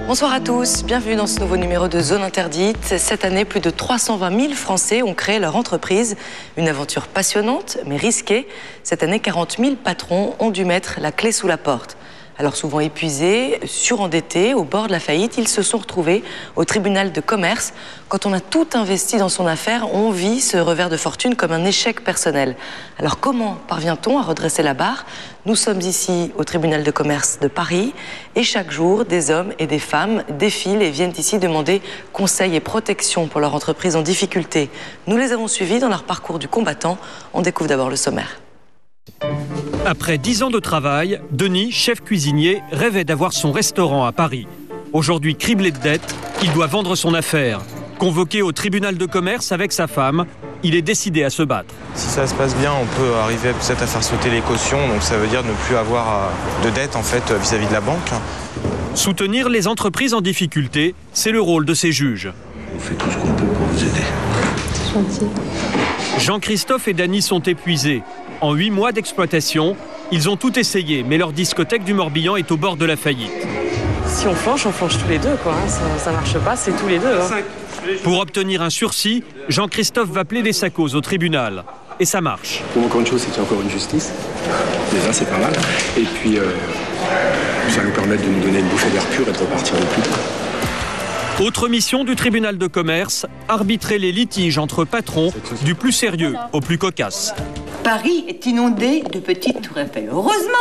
Bonsoir à tous, bienvenue dans ce nouveau numéro de Zone Interdite. Cette année, plus de 320 000 Français ont créé leur entreprise. Une aventure passionnante, mais risquée. Cette année, 40 000 patrons ont dû mettre la clé sous la porte. Alors souvent épuisés, surendettés, au bord de la faillite, ils se sont retrouvés au tribunal de commerce. Quand on a tout investi dans son affaire, on vit ce revers de fortune comme un échec personnel. Alors comment parvient-on à redresser la barre? Nous sommes ici au tribunal de commerce de Paris et chaque jour, des hommes et des femmes défilent et viennent ici demander conseil et protection pour leur entreprise en difficulté. Nous les avons suivis dans leur parcours du combattant. On découvre d'abord le sommaire. Après 10 ans de travail, Denis, chef cuisinier, rêvait d'avoir son restaurant à Paris. Aujourd'hui criblé de dettes, il doit vendre son affaire. Convoqué au tribunal de commerce avec sa femme, il est décidé à se battre. Si ça se passe bien, on peut arriver peut-être à faire sauter les cautions, donc ça veut dire ne plus avoir de dettes en fait vis-à-vis de la banque. Soutenir les entreprises en difficulté, c'est le rôle de ces juges. On fait tout ce qu'on peut pour vous aider. C'est gentil. Jean-Christophe et Dany sont épuisés. En 8 mois d'exploitation, ils ont tout essayé, mais leur discothèque du Morbihan est au bord de la faillite. Si on flanche tous les deux, quoi. Ça marche pas, c'est tous les deux. Pour obtenir un sursis, Jean-Christophe va plaider sa cause au tribunal. Et ça marche. Pour encore une chose, c'est qu'il y a encore une justice. Déjà, c'est pas mal. Et puis, ça nous permet de nous donner une bouffée d'air pur et de repartir le plus tôt. Autre mission du tribunal de commerce, arbitrer les litiges entre patrons, du plus sérieux au plus cocasse. Paris est inondé de petites tours Eiffel. Heureusement!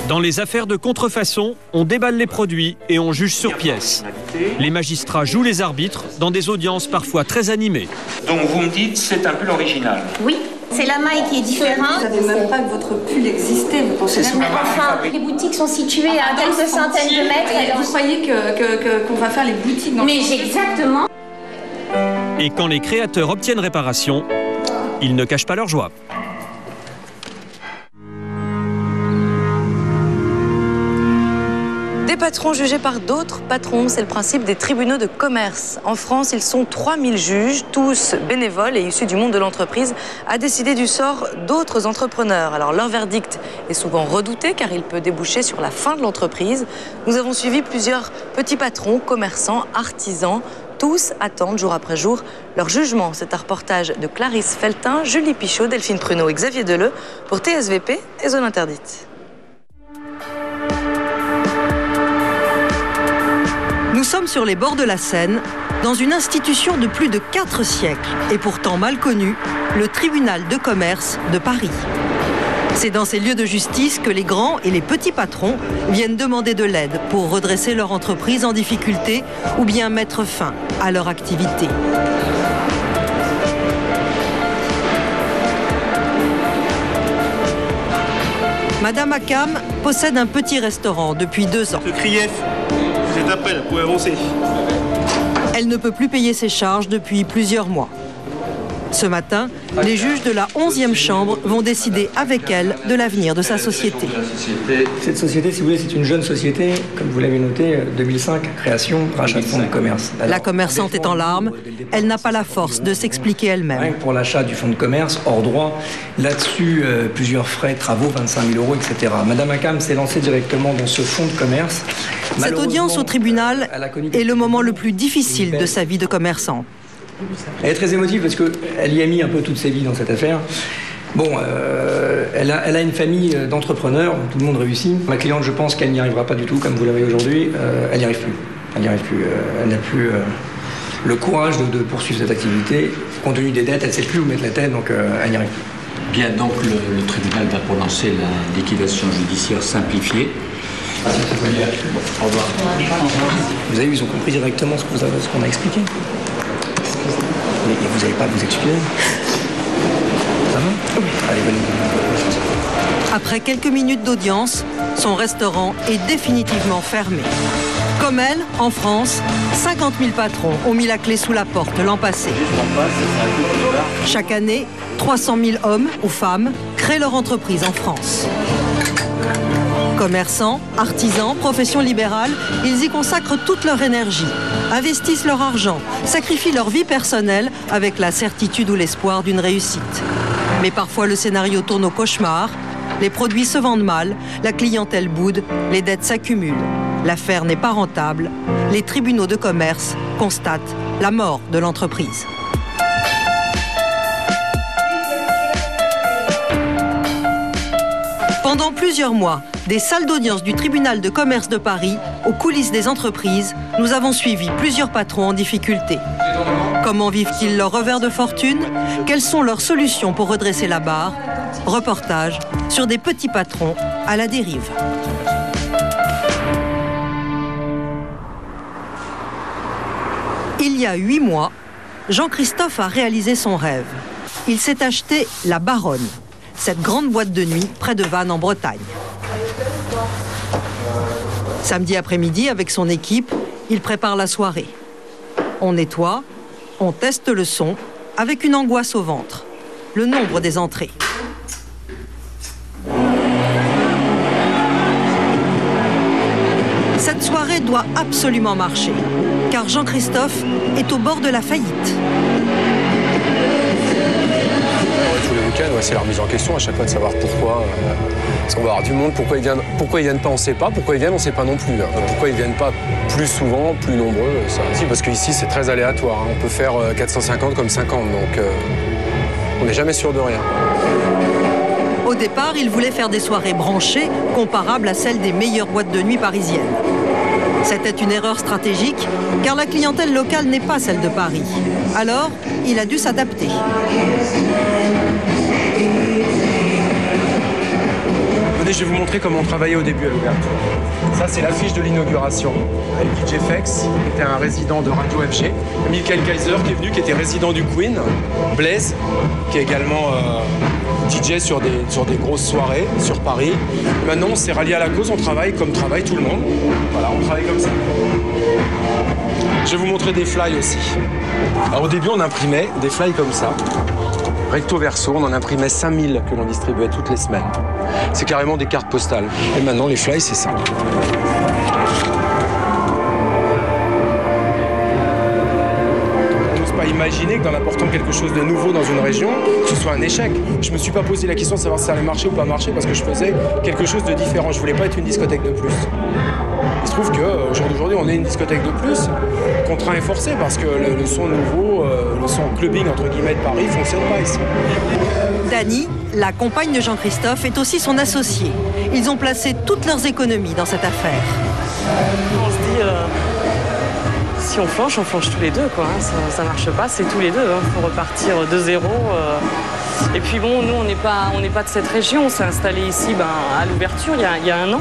Dans les affaires de contrefaçon, on déballe les produits et on juge sur pièce. Les magistrats jouent les arbitres dans des audiences parfois très animées. Donc vous me dites, c'est un pull original? Oui, c'est la maille qui est différente. Vous ne savez même pas que votre pull existait, vous pensez même pas. Enfin, les boutiques sont situées à quelques centaines de mètres. Vous croyez qu'on va faire les boutiques dans Mais exactement. Et quand les créateurs obtiennent réparation, ils ne cachent pas leur joie. Des patrons jugés par d'autres patrons, c'est le principe des tribunaux de commerce. En France, ils sont 3000 juges, tous bénévoles et issus du monde de l'entreprise, à décider du sort d'autres entrepreneurs. Alors leur verdict est souvent redouté car il peut déboucher sur la fin de l'entreprise. Nous avons suivi plusieurs petits patrons, commerçants, artisans. Tous attendent jour après jour leur jugement. C'est un reportage de Clarisse Feltin, Julie Pichot, Delphine Pruneau et Xavier Deleu pour TSVP et Zone Interdite. Nous sommes sur les bords de la Seine, dans une institution de plus de 4 siècles et pourtant mal connue, le tribunal de commerce de Paris. C'est dans ces lieux de justice que les grands et les petits patrons viennent demander de l'aide pour redresser leur entreprise en difficulté ou bien mettre fin à leur activité. Madame Akam possède un petit restaurant depuis 2 ans. Le Krief, vous êtes après, là, vous pouvez avancer. Elle ne peut plus payer ses charges depuis plusieurs mois. Ce matin, les juges de la 11e chambre vont décider avec elle de l'avenir de sa société. Cette société, si vous voulez, c'est une jeune société, comme vous l'avez noté, 2005, création, rachat de fonds de commerce. Alors, la commerçante est en larmes, elle n'a pas la force de s'expliquer elle-même. Pour l'achat du fonds de commerce, hors droit, là-dessus, plusieurs frais, travaux, 25 000 €, etc. Madame Akam s'est lancée directement dans ce fonds de commerce. Cette audience au tribunal est le moment le plus difficile de sa vie de commerçant. Elle est très émotive parce qu'elle y a mis un peu toute sa vie dans cette affaire. Bon, elle a une famille d'entrepreneurs, tout le monde réussit. Ma cliente, je pense qu'elle n'y arrivera pas du tout, comme vous l'avez aujourd'hui. Elle n'y arrive plus. Elle n'y arrive plus. Elle n'a plus le courage de poursuivre cette activité. Compte tenu des dettes, elle ne sait plus où mettre la tête, donc elle n'y arrive plus. Bien, donc le tribunal va prononcer la liquidation judiciaire simplifiée. Bon, au revoir. Vous avez vu, ils ont compris directement ce qu'on a expliqué. Et vous n'allez pas vous excuser? Ça va? Oui. Allez, venez. Après quelques minutes d'audience, son restaurant est définitivement fermé. Comme elle, en France, 50 000 patrons ont mis la clé sous la porte l'an passé. Chaque année, 300 000 hommes ou femmes créent leur entreprise en France. Commerçants, artisans, professions libérales, ils y consacrent toute leur énergie, investissent leur argent, sacrifient leur vie personnelle avec la certitude ou l'espoir d'une réussite. Mais parfois le scénario tourne au cauchemar Les produits se vendent mal, la clientèle boude, les dettes s'accumulent. L'affaire n'est pas rentable. Les tribunaux de commerce constatent la mort de l'entreprise. Pendant plusieurs mois, des salles d'audience du tribunal de commerce de Paris, aux coulisses des entreprises, nous avons suivi plusieurs patrons en difficulté. Comment vivent-ils leur revers de fortune? Quelles sont leurs solutions pour redresser la barre? Reportage sur des petits patrons à la dérive. Il y a 8 mois, Jean-Christophe a réalisé son rêve. Il s'est acheté la Baronne, cette grande boîte de nuit près de Vannes en Bretagne. Samedi après-midi, avec son équipe, il prépare la soirée. On nettoie, on teste le son, avec une angoisse au ventre. Le nombre des entrées. Cette soirée doit absolument marcher, car Jean-Christophe est au bord de la faillite. Tous les week-ends, c'est la remise en question à chaque fois de savoir pourquoi. Parce qu'on va avoir du monde, pourquoi ils viennent pas, on ne sait pas. Pourquoi ils viennent, on ne sait pas non plus. Pourquoi ils ne viennent pas plus souvent, plus nombreux, ça. Si, parce qu'ici, c'est très aléatoire. On peut faire 450 comme 50, donc on n'est jamais sûr de rien. Au départ, il voulait faire des soirées branchées, comparables à celles des meilleures boîtes de nuit parisiennes. C'était une erreur stratégique, car la clientèle locale n'est pas celle de Paris. Alors, il a dû s'adapter. Venez, je vais vous montrer comment on travaillait au début à l'ouverture. Ça, c'est l'affiche de l'inauguration. Avec DJ Fex, qui était un résident de Radio FG. Michael Kaiser, qui est venu, qui était résident du Queen. Blaise, qui est également DJ sur des grosses soirées sur Paris. Et maintenant, on s'est rallié à la cause, on travaille comme travaille tout le monde. Voilà, on travaille comme ça. Je vais vous montrer des flyers aussi. Alors, au début, on imprimait des flyers comme ça. Recto verso, on en imprimait 5000 que l'on distribuait toutes les semaines. C'est carrément des cartes postales. Et maintenant, les flyers, c'est ça. On n'ose pas imaginer que dans apportant quelque chose de nouveau dans une région, que ce soit un échec. Je ne me suis pas posé la question de savoir si ça allait marcher ou pas marcher parce que je faisais quelque chose de différent. Je ne voulais pas être une discothèque de plus. Il se trouve qu'au jour d'aujourd'hui, on est une discothèque de plus, contraint et forcé, parce que le son nouveau, le son clubbing entre guillemets de Paris, ne fonctionne pas ici. Dany, la compagne de Jean-Christophe, est aussi son associée. Ils ont placé toutes leurs économies dans cette affaire. On se dit, si on flanche tous les deux, quoi. Ça marche pas, c'est tous les deux. Il faut repartir de zéro. Et puis bon, nous, on n'est pas de cette région. On s'est installé ici à l'ouverture, il y a un an.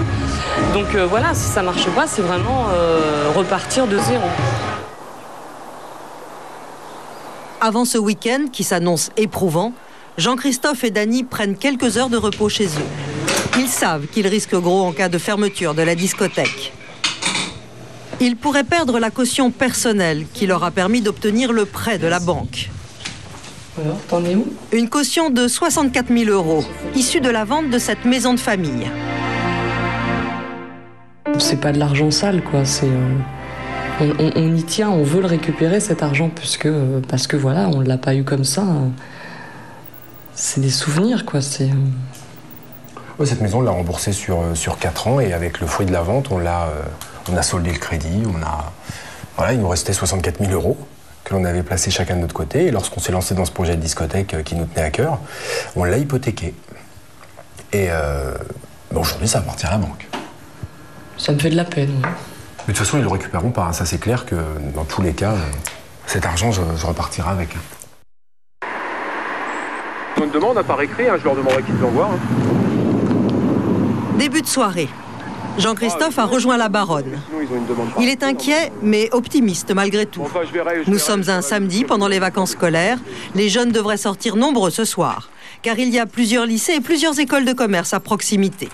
Donc voilà, si ça marche pas, c'est vraiment repartir de zéro. Avant ce week-end, qui s'annonce éprouvant, Jean-Christophe et Dany prennent quelques heures de repos chez eux. Ils savent qu'ils risquent gros en cas de fermeture de la discothèque. Ils pourraient perdre la caution personnelle qui leur a permis d'obtenir le prêt de la banque. Alors, t'en es où? Une caution de 64 000 €, issue de la vente de cette maison de famille. C'est pas de l'argent sale, quoi. On y tient, on veut le récupérer, cet argent, parce que voilà, on l'a pas eu comme ça. C'est des souvenirs, quoi. Ouais, cette maison, on l'a remboursée sur 4 ans et avec le fruit de la vente, on a soldé le crédit. Voilà, il nous restait 64 000 € que l'on avait placé chacun de notre côté. Et lorsqu'on s'est lancé dans ce projet de discothèque qui nous tenait à cœur, on l'a hypothéqué. Et aujourd'hui, ça appartient à la banque. Ça me fait de la peine. Oui. Mais de toute façon, ils ne le récupéreront pas. Ça, c'est clair que dans tous les cas, cet argent, je repartirai avec. Ils ont une demande à part écrit, je leur demanderai qu'ils l'envoient. Début de soirée. Jean-Christophe a rejoint la Baronne. Il est inquiet, mais optimiste malgré tout. Nous sommes un samedi pendant les vacances scolaires. Les jeunes devraient sortir nombreux ce soir, car il y a plusieurs lycées et plusieurs écoles de commerce à proximité.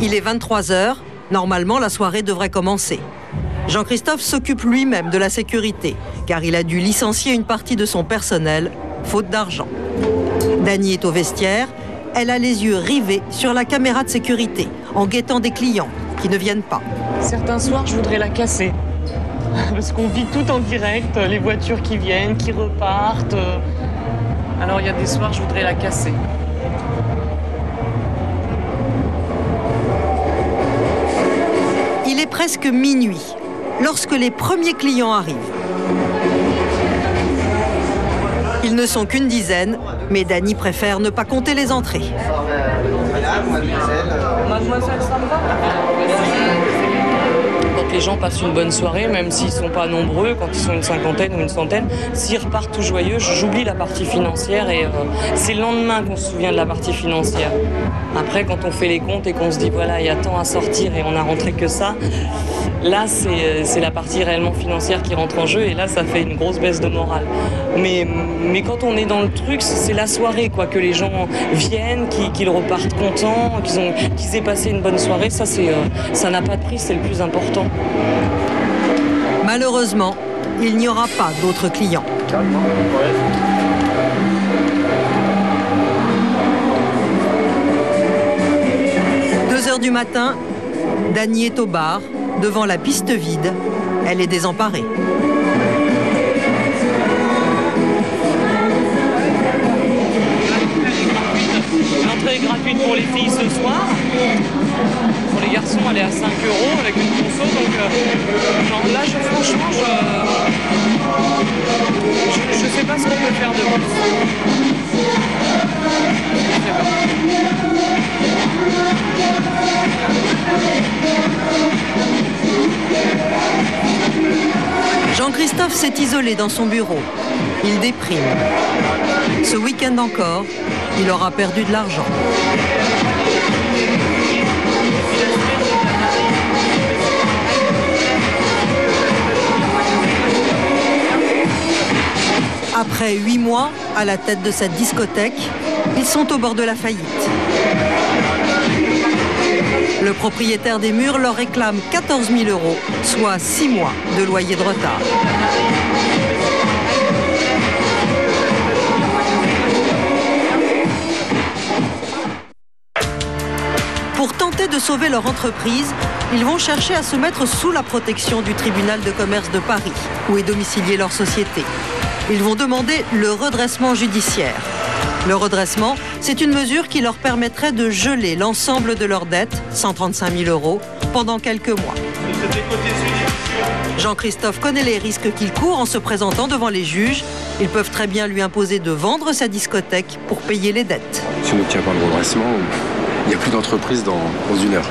Il est 23 h. Normalement, la soirée devrait commencer. Jean-Christophe s'occupe lui-même de la sécurité, car il a dû licencier une partie de son personnel, faute d'argent. Dany est au vestiaire. Elle a les yeux rivés sur la caméra de sécurité, en guettant des clients qui ne viennent pas. Certains soirs, je voudrais la casser. parce qu'on vit tout en direct, les voitures qui viennent, qui repartent. Alors il y a des soirs, je voudrais la casser. Il est presque minuit lorsque les premiers clients arrivent. Ils ne sont qu'une dizaine, mais Dany préfère ne pas compter les entrées. Mademoiselle, ça me va ? Quand les gens passent une bonne soirée, même s'ils ne sont pas nombreux, quand ils sont une cinquantaine ou une centaine, s'ils repartent tout joyeux, j'oublie la partie financière et c'est le lendemain qu'on se souvient de la partie financière. Après, quand on fait les comptes et qu'on se dit voilà, il y a tant à sortir et on n'a rentré que ça, là, c'est la partie réellement financière qui rentre en jeu et là, ça fait une grosse baisse de morale. Mais quand on est dans le truc, c'est la soirée, quoi, que les gens viennent, qu'ils repartent contents, qu'ils aient passé une bonne soirée. Ça n'a pas de prix, c'est le plus important. Malheureusement, il n'y aura pas d'autres clients. 2 heures du matin, Dany est au bar, devant la piste vide. Elle est désemparée. L'entrée est gratuite pour les filles ce soir. Pour les garçons, elle est à 5 € avec une conso. Donc non, là, franchement, je sais pas ce qu'on peut faire de plus. Je sais pas. Jean-Christophe s'est isolé dans son bureau. Il déprime. Ce week-end encore, il aura perdu de l'argent. Après 8 mois à la tête de cette discothèque, ils sont au bord de la faillite. Le propriétaire des murs leur réclame 14 000 €, soit 6 mois de loyer de retard. Pour tenter de sauver leur entreprise, ils vont chercher à se mettre sous la protection du tribunal de commerce de Paris, où est domiciliée leur société. Ils vont demander le redressement judiciaire. Le redressement, c'est une mesure qui leur permettrait de geler l'ensemble de leurs dettes, 135 000 €, pendant quelques mois. Jean-Christophe connaît les risques qu'il court en se présentant devant les juges. Ils peuvent très bien lui imposer de vendre sa discothèque pour payer les dettes. Si on n'obtient pas le redressement, il n'y a plus d'entreprise dans 1 heure.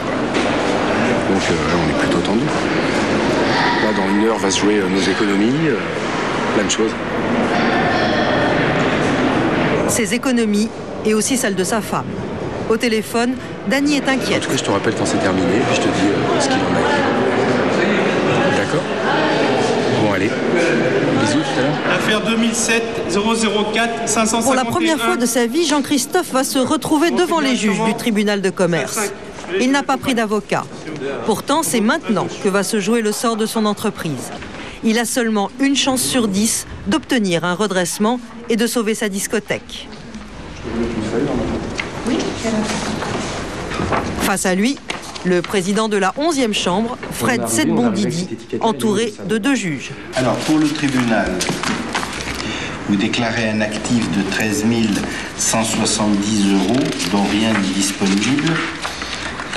Donc on est plutôt tendu. Là, dans 1 heure, va se jouer nos économies, plein de choses. Ses économies et aussi celles de sa femme. Au téléphone, Dany est inquiète. En tout cas, je te rappelle quand c'est terminé, puis je te dis ce qu'il en est. D'accord ? Bon, allez. Bisous tout à l'heure. Affaire 2007-004-551. Pour la première fois de sa vie, Jean-Christophe va se retrouver devant les juges du tribunal de commerce. Il n'a pas pris d'avocat. Pourtant, c'est maintenant que va se jouer le sort de son entreprise. Il a seulement une chance sur 10 d'obtenir un redressement et de sauver sa discothèque. Face à lui, le président de la 11e chambre, Fred Sedbon-Didi, entouré de 2 juges. Alors, pour le tribunal, vous déclarez un actif de 13 170 €, dont rien n'est disponible,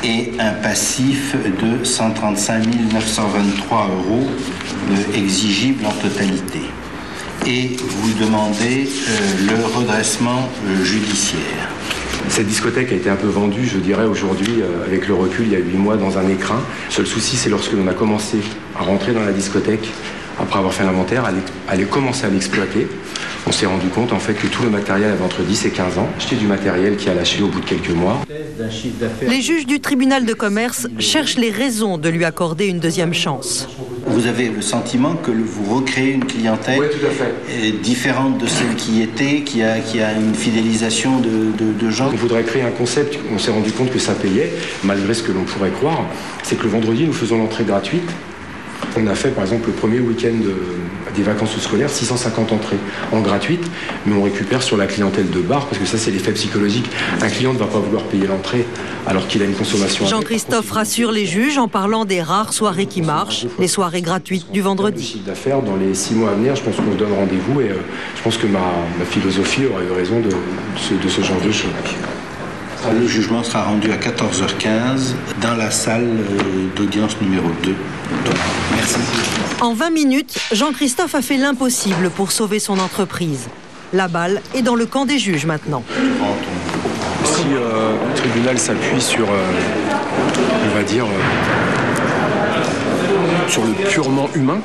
et un passif de 135 923 € exigible en totalité. Et vous demandez le redressement judiciaire. Cette discothèque a été un peu vendue, je dirais, aujourd'hui, avec le recul, il y a 8 mois dans un écrin. Le seul souci, c'est lorsque l'on a commencé à rentrer dans la discothèque, après avoir fait l'inventaire, à commencer à l'exploiter. On s'est rendu compte en fait que tout le matériel avait entre 10 et 15 ans. Acheté du matériel qui a lâché au bout de quelques mois. Les juges du tribunal de commerce cherchent les raisons de lui accorder une 2e chance. Vous avez le sentiment que vous recréez une clientèle différente de celle qui était, qui a une fidélisation de gens. On voudrait créer un concept, on s'est rendu compte que ça payait, malgré ce que l'on pourrait croire. C'est que le vendredi, nous faisons l'entrée gratuite. On a fait par exemple le premier week-end des vacances scolaires 650 entrées en gratuite, mais on récupère sur la clientèle de bar, parce que ça c'est l'effet psychologique. Un client ne va pas vouloir payer l'entrée alors qu'il a une consommation. Jean-Christophe rassure les juges en parlant des rares soirées qui marchent, les soirées gratuites du vendredi. Chiffre d'affaires dans les 6 mois à venir, je pense qu'on se donne rendez-vous et je pense que ma philosophie aurait eu raison de ce genre de choses. Le jugement sera rendu à 14h15 dans la salle d'audience numéro 2. Merci. En 20 minutes, Jean-Christophe a fait l'impossible pour sauver son entreprise. La balle est dans le camp des juges maintenant. Si le tribunal s'appuie sur, on va dire, sur le purement humain,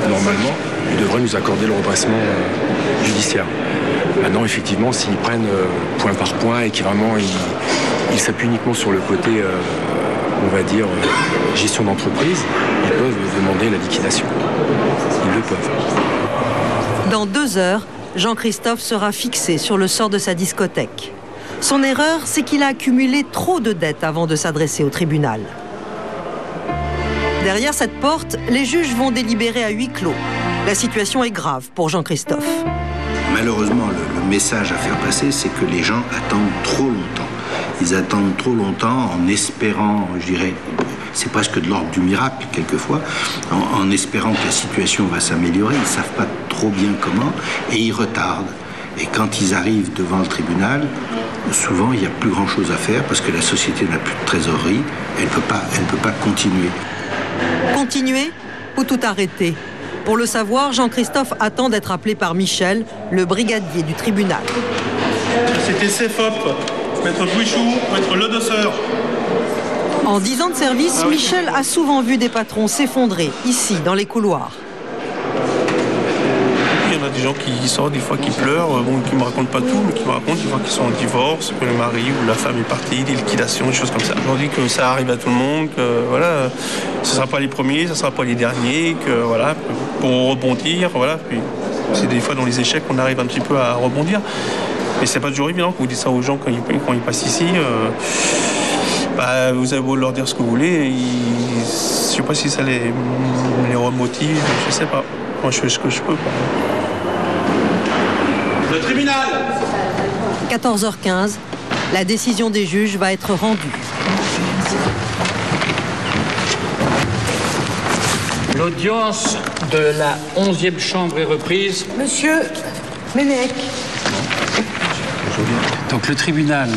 normalement, il devrait nous accorder le redressement judiciaire. Maintenant, effectivement, s'ils prennent point par point et qu'ils vraiment ils s'appuient uniquement sur le côté, on va dire, gestion d'entreprise, ils peuvent demander la liquidation. Ils le peuvent. Dans 2 heures, Jean-Christophe sera fixé sur le sort de sa discothèque. Son erreur, c'est qu'il a accumulé trop de dettes avant de s'adresser au tribunal. Derrière cette porte, les juges vont délibérer à huis clos. La situation est grave pour Jean-Christophe. Malheureusement, le message à faire passer, c'est que les gens attendent trop longtemps. Ils attendent trop longtemps en espérant, je dirais, c'est presque de l'ordre du miracle quelquefois, en espérant que la situation va s'améliorer. Ils ne savent pas trop bien comment et ils retardent. Et quand ils arrivent devant le tribunal, souvent il n'y a plus grand-chose à faire parce que la société n'a plus de trésorerie, elle ne peut pas continuer. Continuer ou tout arrêter ? Pour le savoir, Jean-Christophe attend d'être appelé par Michel, le brigadier du tribunal. C'était CFOP, maître Bouichou, maître Ledosseur. En 10 ans de service, Michel a souvent vu des patrons s'effondrer, ici, dans les couloirs. Il y en a des gens qui sortent, des fois qui pleurent, qui ne me racontent pas tout, mais qui me racontent des fois qu'ils sont en divorce, que le mari ou la femme est parti, des liquidations, des choses comme ça. Je leur dis que ça arrive à tout le monde, que voilà, ce ne sera pas les premiers, ce ne sera pas les derniers, que voilà, pour rebondir, voilà. Puis c'est des fois dans les échecs qu'on arrive un petit peu à rebondir. Mais c'est pas toujours évident que vous dites ça aux gens quand ils passent ici. Vous avez beau leur dire ce que vous voulez, je ne sais pas si ça les remotive, je ne sais pas. Moi, je fais ce que je peux. Le tribunal 14h15, la décision des juges va être rendue. L'audience de la 11e chambre est reprise. Monsieur Ménec. Donc le tribunal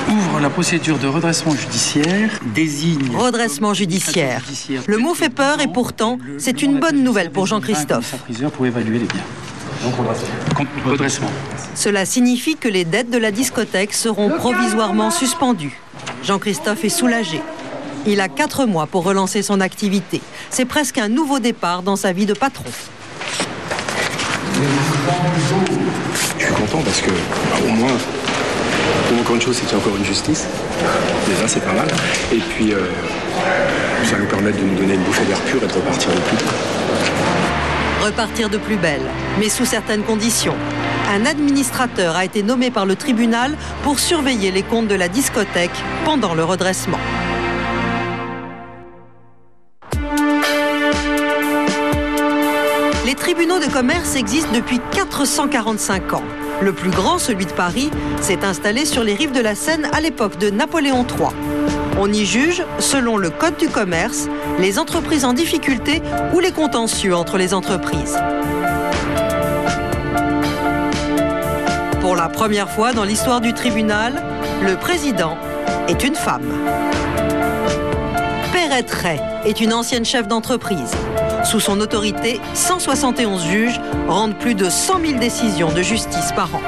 ouvre la procédure de redressement judiciaire, désigne... Redressement judiciaire. Le mot fait peur et pourtant, c'est une bonne nouvelle pour Jean-Christophe. Pour évaluer les biens. Donc redressement. Cela signifie que les dettes de la discothèque seront provisoirement suspendues. Jean-Christophe est soulagé. Il a 4 mois pour relancer son activité. C'est presque un nouveau départ dans sa vie de patron. Je suis content parce que, au moins, encore une chose, c'est qu'il y a encore une justice. Déjà, c'est pas mal. Et puis, ça nous permet de nous donner une bouffée d'air pur et de repartir de plus belle. Repartir de plus belle, mais sous certaines conditions. Un administrateur a été nommé par le tribunal pour surveiller les comptes de la discothèque pendant le redressement. Les tribunaux de commerce existent depuis 445 ans. Le plus grand, celui de Paris, s'est installé sur les rives de la Seine à l'époque de Napoléon III. On y juge, selon le Code du commerce, les entreprises en difficulté ou les contentieux entre les entreprises. Pour la première fois dans l'histoire du tribunal, le président est une femme. Perrette Ray est une ancienne chef d'entreprise. Sous son autorité, 171 juges rendent plus de 100 000 décisions de justice par an.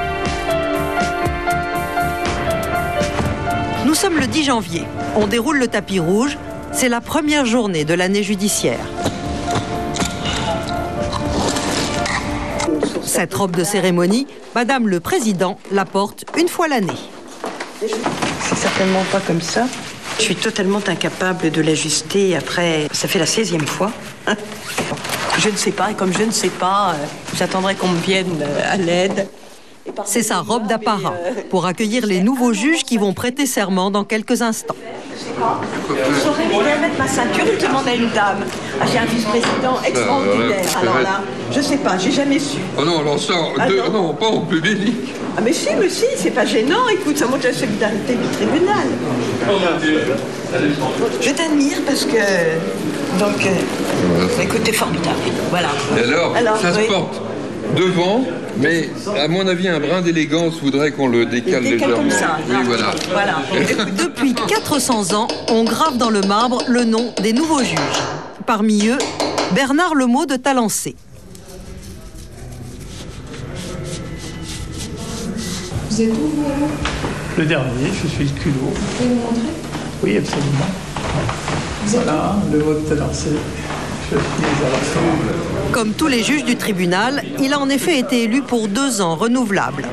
Nous sommes le 10 janvier. On déroule le tapis rouge. C'est la première journée de l'année judiciaire. Cette robe de cérémonie, Madame le Président la porte une fois l'année. C'est certainement pas comme ça. Je suis totalement incapable de l'ajuster. Après, ça fait la 16e fois. Je ne sais pas, et comme je ne sais pas, j'attendrai qu'on me vienne à l'aide. C'est sa robe d'apparat pour accueillir les nouveaux juges qui vont prêter serment dans quelques instants. Je saurais bien mettre ma ceinture ou demander à une dame. Ah, j'ai un vice-président extraordinaire. Alors là, je sais pas, j'ai jamais su. Oh non, alors ça, non, pas en public. Ah mais si, c'est pas gênant. Écoute, ça montre la solidarité du tribunal. Je t'admire parce que... Donc, écoute, t'es formidable. Voilà. Et alors ça se porte devant, mais à mon avis, un brin d'élégance voudrait qu'on le décale légèrement. Comme ça. Oui, voilà. Depuis 400 ans, on grave dans le marbre le nom des nouveaux juges. Parmi eux, Bernard Lemot de Talancé. Vous êtes où, vous? Le dernier, je suis le culot. Vous pouvez nous montrer? Oui, absolument. Voilà, le mot de Talancé. Je suis à l'ensemble. Comme tous les juges du tribunal, il a en effet été élu pour 2 ans renouvelables.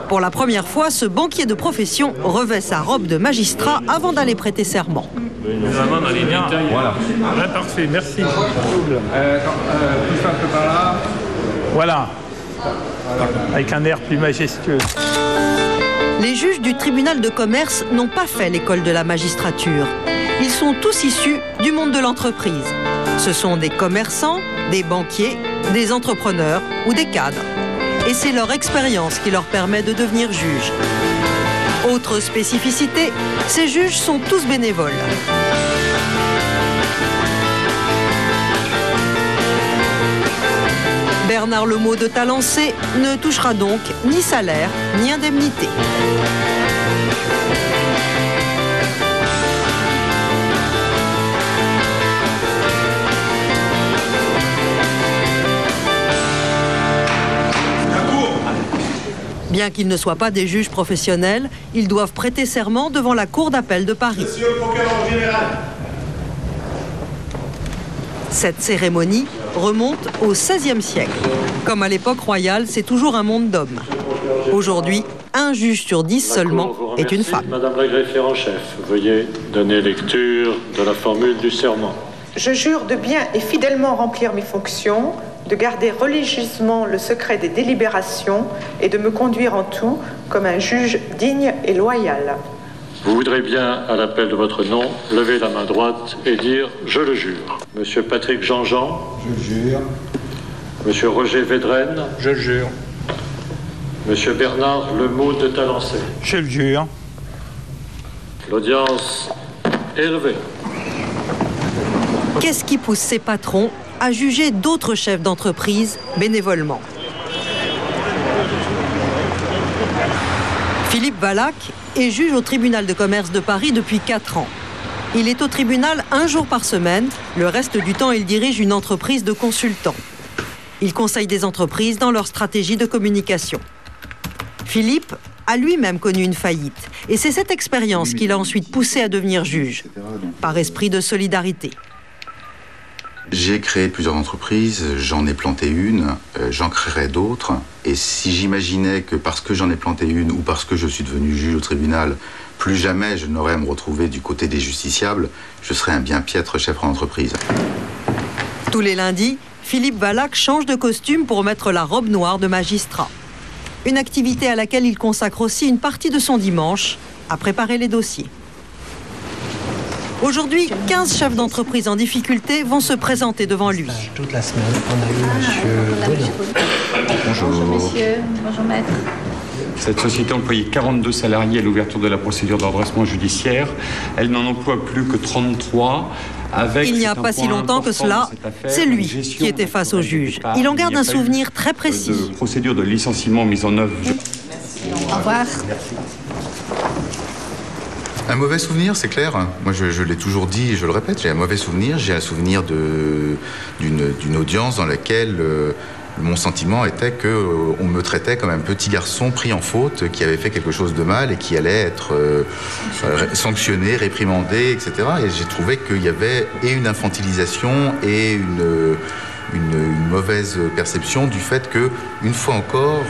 Pour la première fois, ce banquier de profession revêt sa robe de magistrat avant d'aller prêter serment. Vraiment dans les détails. Voilà. Ouais, parfait, merci. Pousse un peu par là. Voilà. Avec un air plus majestueux. Les juges du tribunal de commerce n'ont pas fait l'école de la magistrature. Ils sont tous issus du monde de l'entreprise. Ce sont des commerçants, des banquiers, des entrepreneurs ou des cadres. Et c'est leur expérience qui leur permet de devenir juges. Autre spécificité, ces juges sont tous bénévoles. Bernard Lemot de Talancé ne touchera donc ni salaire ni indemnité. Bien qu'ils ne soient pas des juges professionnels, ils doivent prêter serment devant la Cour d'appel de Paris. Monsieur le procureur général. Cette cérémonie remonte au XVIe siècle. Comme à l'époque royale, c'est toujours un monde d'hommes. Aujourd'hui, un juge sur 10 seulement est une femme. Madame la greffière en chef, veuillez donner lecture de la formule du serment. Je jure de bien et fidèlement remplir mes fonctions, de garder religieusement le secret des délibérations et de me conduire en tout comme un juge digne et loyal. Vous voudrez bien, à l'appel de votre nom, lever la main droite et dire « Je le jure ». Monsieur Patrick Jean-Jean. Je le jure. Monsieur Roger Védrenne. Je le jure. Monsieur Bernard Lemot de Talancé. Je le jure. L'audience est levée. Qu'est-ce qui pousse ces patrons à juger d'autres chefs d'entreprise bénévolement? Philippe Valac est juge au tribunal de commerce de Paris depuis 4 ans. Il est au tribunal 1 jour par semaine. Le reste du temps, il dirige une entreprise de consultants. Il conseille des entreprises dans leur stratégie de communication. Philippe a lui-même connu une faillite. Et c'est cette expérience qui l'a ensuite poussé à devenir juge, par esprit de solidarité. J'ai créé plusieurs entreprises, j'en ai planté une, j'en créerai d'autres. Et si j'imaginais que parce que j'en ai planté une ou parce que je suis devenu juge au tribunal, plus jamais je n'aurais à me retrouver du côté des justiciables, je serais un bien piètre chef d'entreprise. Tous les lundis, Philippe Valac change de costume pour mettre la robe noire de magistrat. Une activité à laquelle il consacre aussi une partie de son dimanche à préparer les dossiers. Aujourd'hui, 15 chefs d'entreprise en difficulté vont se présenter devant lui. Toute la semaine, on a eu monsieur Baudin. Bonjour. Bonjour monsieur, bonjour maître. Cette société employait 42 salariés à l'ouverture de la procédure d'endressement judiciaire. Elle n'en emploie plus que 33. Il n'y a pas si longtemps que cela, c'est lui qui était face au juge. Il en garde un souvenir très précis. De procédure de licenciement mise en œuvre. Au revoir. Un mauvais souvenir, c'est clair. Moi, je l'ai toujours dit et je le répète, j'ai un mauvais souvenir. J'ai un souvenir d'une audience dans laquelle mon sentiment était qu'on me traitait comme un petit garçon pris en faute, qui avait fait quelque chose de mal et qui allait être sanctionné, réprimandé, etc. Et j'ai trouvé qu'il y avait et une infantilisation et une mauvaise perception du fait que, une fois encore,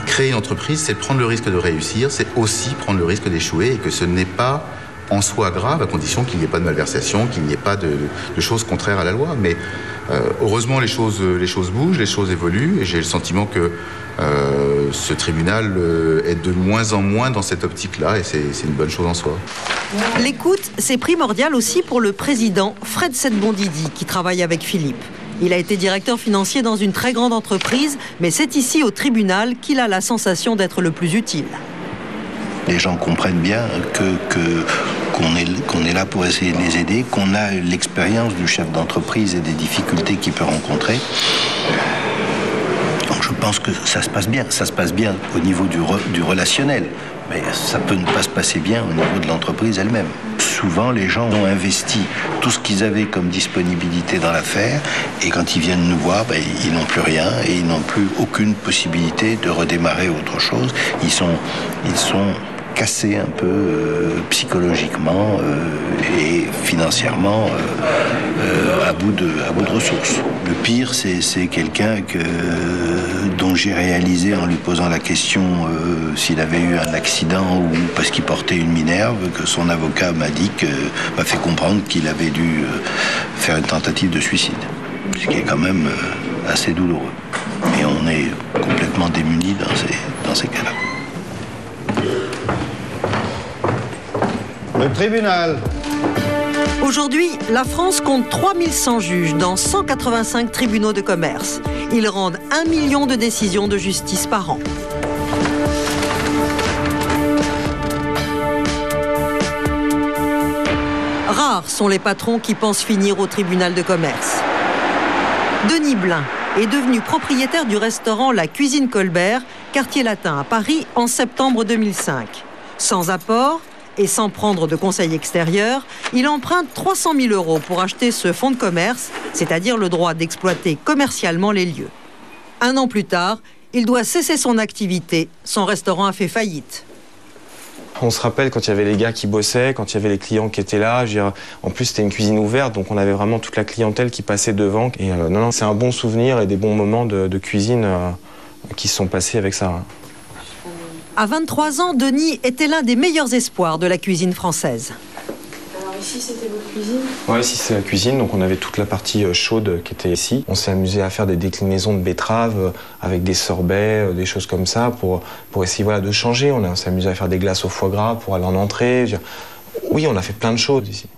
créer une entreprise, c'est prendre le risque de réussir, c'est aussi prendre le risque d'échouer et que ce n'est pas en soi grave, à condition qu'il n'y ait pas de malversation, qu'il n'y ait pas de choses contraires à la loi. Mais heureusement, les choses bougent, les choses évoluent, et j'ai le sentiment que ce tribunal est de moins en moins dans cette optique-là, et c'est une bonne chose en soi. L'écoute, c'est primordial aussi pour le président Fred Sedbondidi, qui travaille avec Philippe. Il a été directeur financier dans une très grande entreprise, mais c'est ici au tribunal qu'il a la sensation d'être le plus utile. Les gens comprennent bien qu'on est là pour essayer de les aider, qu'on a l'expérience du chef d'entreprise et des difficultés qu'il peut rencontrer. Donc je pense que ça se passe bien. Ça se passe bien au niveau du relationnel, mais ça peut ne pas se passer bien au niveau de l'entreprise elle-même. Souvent, les gens ont investi tout ce qu'ils avaient comme disponibilité dans l'affaire, et quand ils viennent nous voir, ils n'ont plus rien et ils n'ont plus aucune possibilité de redémarrer autre chose. Ils sont cassés un peu psychologiquement et financièrement à bout de ressources. Le pire, c'est quelqu'un dont j'ai réalisé en lui posant la question s'il avait eu un accident ou parce qu'il portait une minerve, que son avocat m'a fait comprendre qu'il avait dû faire une tentative de suicide. Ce qui est quand même assez douloureux. Et on est complètement démunis dans ces cas-là. Le tribunal. Aujourd'hui, la France compte 3100 juges dans 185 tribunaux de commerce. Ils rendent 1 million de décisions de justice par an. Rares sont les patrons qui pensent finir au tribunal de commerce. Denis Blin est devenu propriétaire du restaurant La Cuisine Colbert, quartier latin à Paris, en septembre 2005. Sans apport et sans prendre de conseil extérieur, il emprunte 300 000 € pour acheter ce fonds de commerce, c'est-à-dire le droit d'exploiter commercialement les lieux. 1 an plus tard, il doit cesser son activité. Son restaurant a fait faillite. On se rappelle quand il y avait les gars qui bossaient, quand il y avait les clients qui étaient là. En plus, c'était une cuisine ouverte, donc on avait vraiment toute la clientèle qui passait devant. Et non, c'est un bon souvenir et des bons moments de cuisine qui se sont passés avec ça. À 23 ans, Denis était l'un des meilleurs espoirs de la cuisine française. Alors ici, c'était votre cuisine ? Oui, ici c'est la cuisine, donc on avait toute la partie chaude qui était ici. On s'est amusé à faire des déclinaisons de betteraves avec des sorbets, des choses comme ça, pour essayer de changer. On s'est amusé à faire des glaces au foie gras pour aller en entrée. Oui, on a fait plein de choses ici.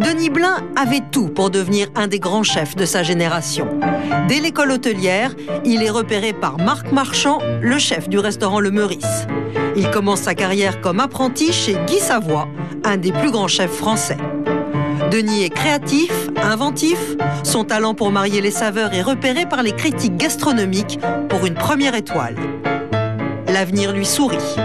Denis Blin avait tout pour devenir un des grands chefs de sa génération. Dès l'école hôtelière, il est repéré par Marc Marchand, le chef du restaurant Le Meurice. Il commence sa carrière comme apprenti chez Guy Savoy, un des plus grands chefs français. Denis est créatif, inventif. Son talent pour marier les saveurs est repéré par les critiques gastronomiques pour une première étoile. L'avenir lui sourit.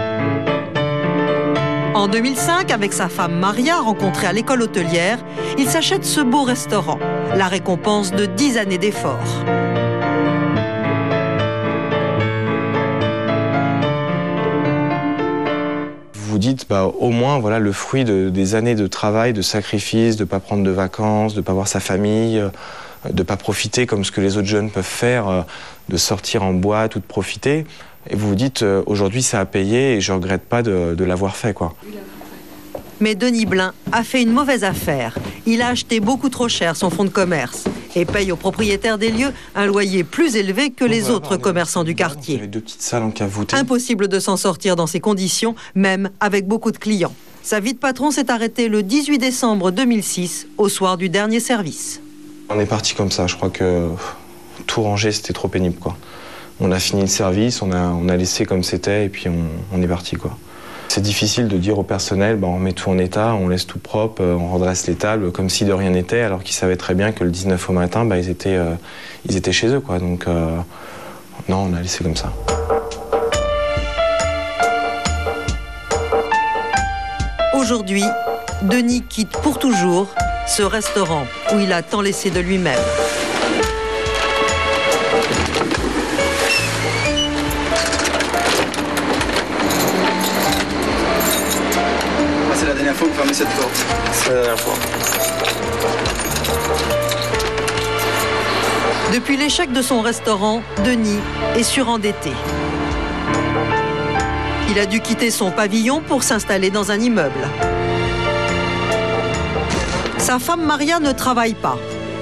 En 2005, avec sa femme Maria, rencontrée à l'école hôtelière, il s'achète ce beau restaurant, la récompense de 10 années d'efforts. Vous vous dites, au moins, voilà le fruit des années de travail, de sacrifice, de ne pas prendre de vacances, de ne pas voir sa famille, de ne pas profiter comme ce que les autres jeunes peuvent faire, de sortir en boîte ou de profiter. Et vous vous dites, aujourd'hui, ça a payé et je ne regrette pas de l'avoir fait, quoi. Mais Denis Blin a fait une mauvaise affaire. Il a acheté beaucoup trop cher son fonds de commerce et paye aux propriétaires des lieux un loyer plus élevé que les autres commerçants du quartier. Il y avait 2 petites salles en cave voûtée. Impossible de s'en sortir dans ces conditions, même avec beaucoup de clients. Sa vie de patron s'est arrêtée le 18 décembre 2006, au soir du dernier service. On est parti comme ça. Je crois que tout ranger, c'était trop pénible, quoi. On a fini le service, on a laissé comme c'était et puis on est parti, quoi. C'est difficile de dire au personnel, on met tout en état, on laisse tout propre, on redresse les tables comme si de rien n'était, alors qu'ils savaient très bien que le 19 au matin, ils étaient chez eux, quoi. Donc non, on a laissé comme ça. Aujourd'hui, Denis quitte pour toujours ce restaurant où il a tant laissé de lui-même. C'est la dernière fois que vous fermez cette porte. C'est la dernière fois. Depuis l'échec de son restaurant, Denis est surendetté. Il a dû quitter son pavillon pour s'installer dans un immeuble. Sa femme Maria ne travaille pas.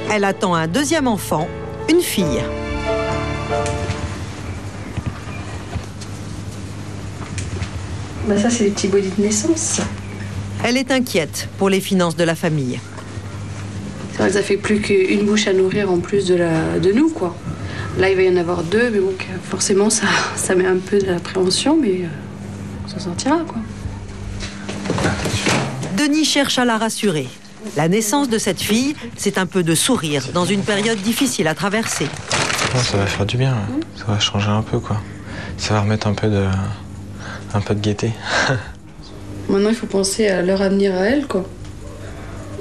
Elle attend un deuxième enfant, une fille. Bah ça, c'est les petits bodys de naissance. Elle est inquiète pour les finances de la famille. C'est vrai que ça fait plus qu'une bouche à nourrir en plus de nous, quoi. Là, il va y en avoir deux, mais bon, forcément, ça met un peu d'appréhension, mais on s'en sortira, quoi. Denis cherche à la rassurer. La naissance de cette fille, c'est un peu de sourire dans une période difficile à traverser. Non, ça va faire du bien, ça va changer un peu, quoi. Ça va remettre un peu de gaieté. Maintenant, il faut penser à leur avenir à elles, quoi.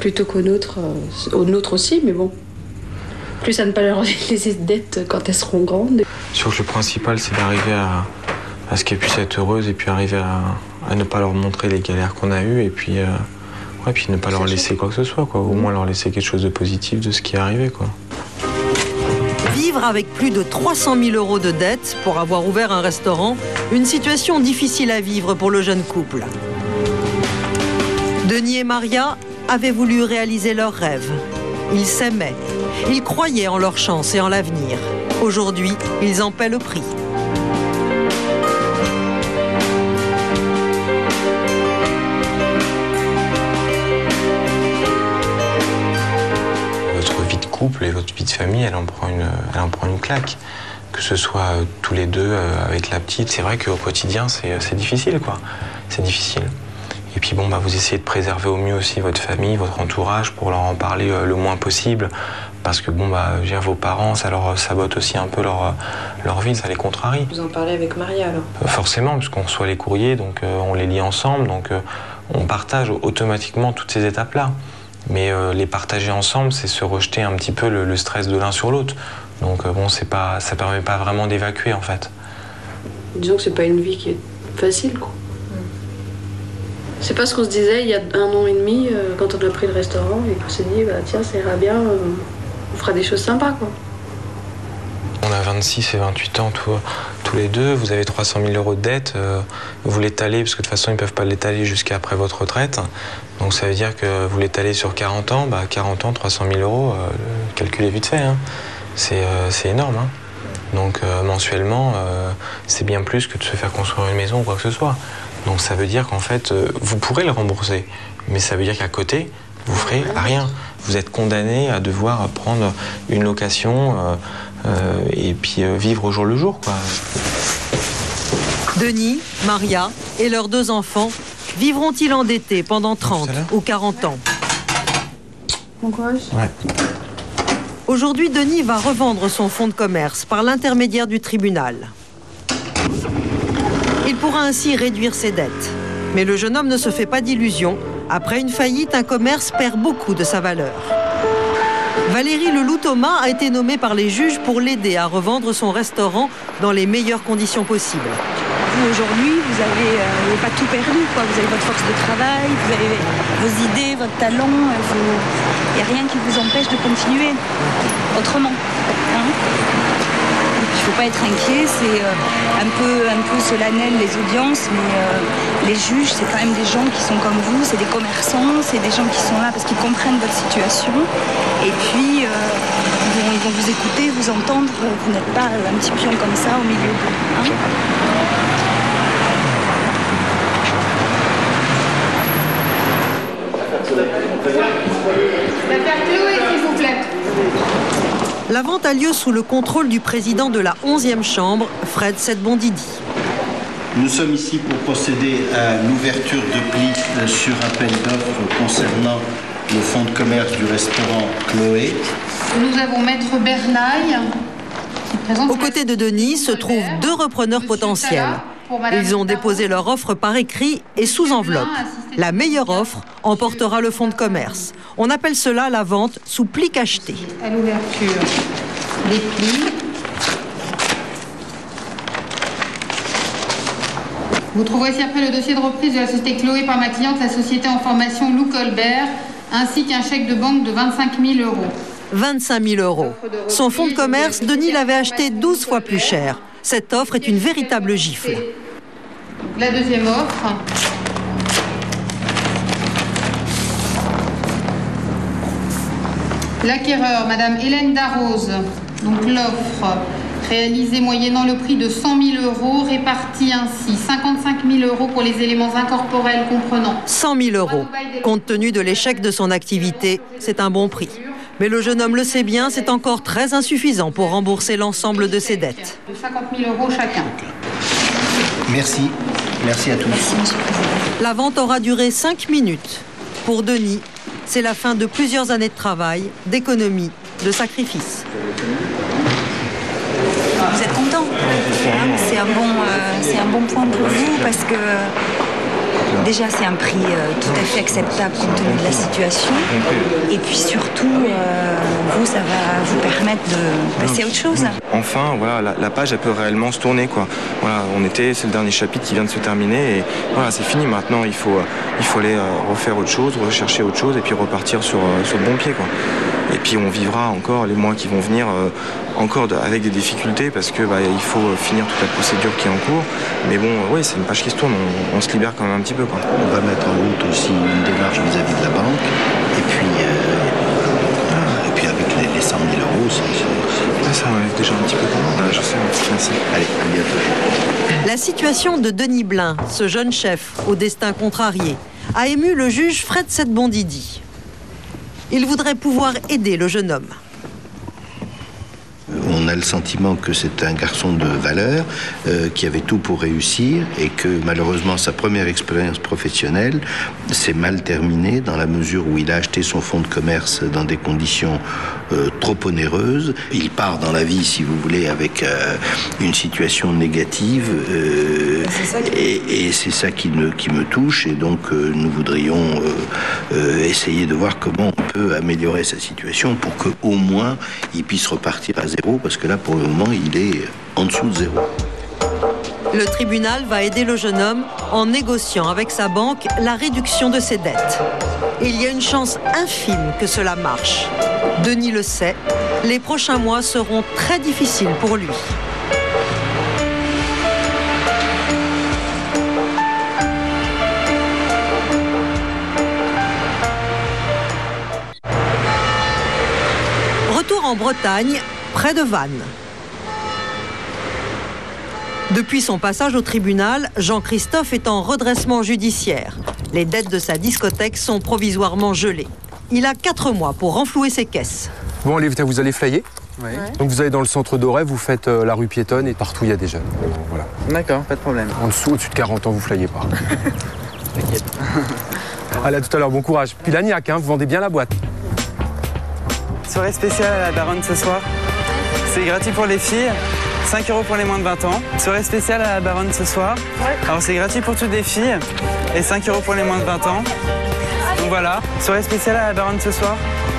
Plutôt qu'au nôtre aussi, mais bon. Plus à ne pas leur laisser de dettes quand elles seront grandes. Je trouve que le principal, c'est d'arriver à ce qu'elles puissent être heureuses et puis arriver à ne pas leur montrer les galères qu'on a eues et puis, puis ne pas leur laisser quoi que ce soit, quoi. Au moins leur laisser quelque chose de positif de ce qui est arrivé, quoi. Vivre avec plus de 300 000 € de dettes pour avoir ouvert un restaurant, une situation difficile à vivre pour le jeune couple. Denis et Maria avaient voulu réaliser leurs rêves. Ils s'aimaient. Ils croyaient en leur chance et en l'avenir. Aujourd'hui, ils en paient le prix. Votre vie de couple et votre vie de famille, elle en prend une claque. Que ce soit tous les deux avec la petite, c'est vrai qu'au quotidien, c'est difficile, quoi. C'est difficile. Et puis bon, vous essayez de préserver au mieux aussi votre famille, votre entourage, pour leur en parler le moins possible. Parce que vos parents, ça leur sabote aussi un peu leur vie, ça les contrarie. Vous en parlez avec Maria alors? Forcément, puisqu'on reçoit les courriers, donc on les lit ensemble, donc on partage automatiquement toutes ces étapes-là. Mais les partager ensemble, c'est se rejeter un petit peu le stress de l'un sur l'autre. Donc ça permet pas vraiment d'évacuer en fait. Disons que c'est pas une vie qui est facile, quoi. C'est pas ce qu'on se disait il y a 1 an et demi quand on a pris le restaurant et qu'on s'est dit tiens, ça ira bien, on fera des choses sympas, quoi. On a 26 et 28 ans tous les deux, vous avez 300 000 € de dette, vous l'étalez, parce que de toute façon ils ne peuvent pas l'étaler jusqu'à après votre retraite. Donc ça veut dire que vous l'étalez sur 40 ans, 40 ans, 300 000 €, calculez vite fait, hein. C'est énorme, hein. Donc mensuellement, c'est bien plus que de se faire construire une maison ou quoi que ce soit. Donc ça veut dire qu'en fait, vous pourrez le rembourser, mais ça veut dire qu'à côté, vous ferez rien. Vous êtes condamné à devoir prendre une location et puis vivre au jour le jour, quoi. Denis, Maria et leurs 2 enfants vivront-ils endettés pendant 30 ou 40 ans? Bon courage. Ouais. Aujourd'hui, Denis va revendre son fonds de commerce par l'intermédiaire du tribunal. Il pourra ainsi réduire ses dettes. Mais le jeune homme ne se fait pas d'illusions. Après une faillite, un commerce perd beaucoup de sa valeur. Valérie Leloup-Thomas a été nommée par les juges pour l'aider à revendre son restaurant dans les meilleures conditions possibles. Vous, aujourd'hui, vous n'avez pas tout perdu, quoi. Vous avez votre force de travail, vous avez vos idées, votre talent. Il n'y a rien qui vous empêche de continuer autrement. Il ne faut pas être inquiet, c'est un peu solennel les audiences, mais les juges, c'est quand même des gens qui sont comme vous, c'est des commerçants, c'est des gens qui sont là parce qu'ils comprennent votre situation. Et puis, ils vont vous écouter, vous entendre, vous n'êtes pas un petit pion comme ça au milieu de... L'affaire Chloé, s'il vous plaît. La vente a lieu sous le contrôle du président de la 11e chambre, Fred Sedbondidi. Nous sommes ici pour procéder à l'ouverture de pli sur appel d'offres concernant le fonds de commerce du restaurant Chloé. Nous avons Maître Bernaille. Aux côtés de Denis se trouvent 2 repreneurs potentiels. Ils ont déposé leur offre par écrit et sous enveloppe. La meilleure offre emportera le fonds de commerce. On appelle cela la vente sous pli cacheté. À l'ouverture des plis. Vous trouverez ci-après le dossier de reprise de la société Chloé par ma cliente, la société en formation Lou Colbert, ainsi qu'un chèque de banque de 25 000 €. 25 000 €. Son fonds de commerce, Denis l'avait acheté 12 fois plus cher. Cette offre est une véritable gifle. La deuxième offre. L'acquéreur, Madame Hélène Darroze, donc l'offre réalisée moyennant le prix de 100 000 €, répartie ainsi 55 000 € pour les éléments incorporels comprenant 100 000 €. Compte tenu de l'échec de son activité, c'est un bon prix. Mais le jeune homme le sait bien, c'est encore très insuffisant pour rembourser l'ensemble de ses dettes. De 50 000 € chacun. Merci. Merci à tous. La vente aura duré 5 minutes. Pour Denis, c'est la fin de plusieurs années de travail, d'économie, de sacrifice. Vous êtes content? C'est un bon point pour vous parce que déjà c'est un prix tout à fait acceptable compte tenu de la situation. Et puis surtout, vous, ça va vous permettre de passer à autre chose. Enfin, voilà, la page elle peut réellement se tourner, quoi. Voilà, c'est le dernier chapitre qui vient de se terminer et voilà, c'est fini. Maintenant, il faut aller refaire autre chose, rechercher autre chose et puis repartir sur le bon pied, quoi. Et puis on vivra encore les mois qui vont venir encore avec des difficultés parce que il faut finir toute la procédure qui est en cours. Mais bon, oui, c'est une page qui se tourne, on se libère quand même un petit peu, quoi. On va mettre en route aussi une démarche vis-à-vis de la banque. Et puis avec les 100 000 €, ça enlève déjà un petit peu quand même. Je sais, merci. Allez, à bientôt. La situation de Denis Blin, ce jeune chef au destin contrarié, a ému le juge Fred Sedbondidi. Il voudrait pouvoir aider le jeune homme. On a le sentiment que c'est un garçon de valeur qui avait tout pour réussir et que malheureusement sa première expérience professionnelle s'est mal terminée dans la mesure où il a acheté son fonds de commerce dans des conditions trop onéreuses. Il part dans la vie, si vous voulez, avec une situation négative et c'est ça qui me touche et donc nous voudrions essayer de voir comment on peut améliorer sa situation pour qu'au moins il puisse repartir à zéro parce que là pour le moment il est en dessous de zéro. Le tribunal va aider le jeune homme en négociant avec sa banque la réduction de ses dettes. Il y a une chance infime que cela marche. Denis le sait, les prochains mois seront très difficiles pour lui. Retour en Bretagne, près de Vannes. Depuis son passage au tribunal, Jean-Christophe est en redressement judiciaire. Les dettes de sa discothèque sont provisoirement gelées. Il a 4 mois pour renflouer ses caisses. Bon, allez, vous allez flyer. Oui. Donc vous allez dans le centre d'Auray, vous faites la rue piétonne et partout il y a des jeunes. Voilà. D'accord, pas de problème. En dessous, au-dessus de 40 ans, vous flyez pas. T'inquiète. Allez, à tout à l'heure, bon courage. Puis l'agnac, vous vendez bien la boîte. Soirée spéciale à la Baronne ce soir. C'est gratuit pour les filles, 5 € pour les moins de 20 ans. Soirée spéciale à la Baronne ce soir. Alors c'est gratuit pour toutes les filles et 5 € pour les moins de 20 ans. Donc voilà, soirée spéciale à la Baronne ce soir.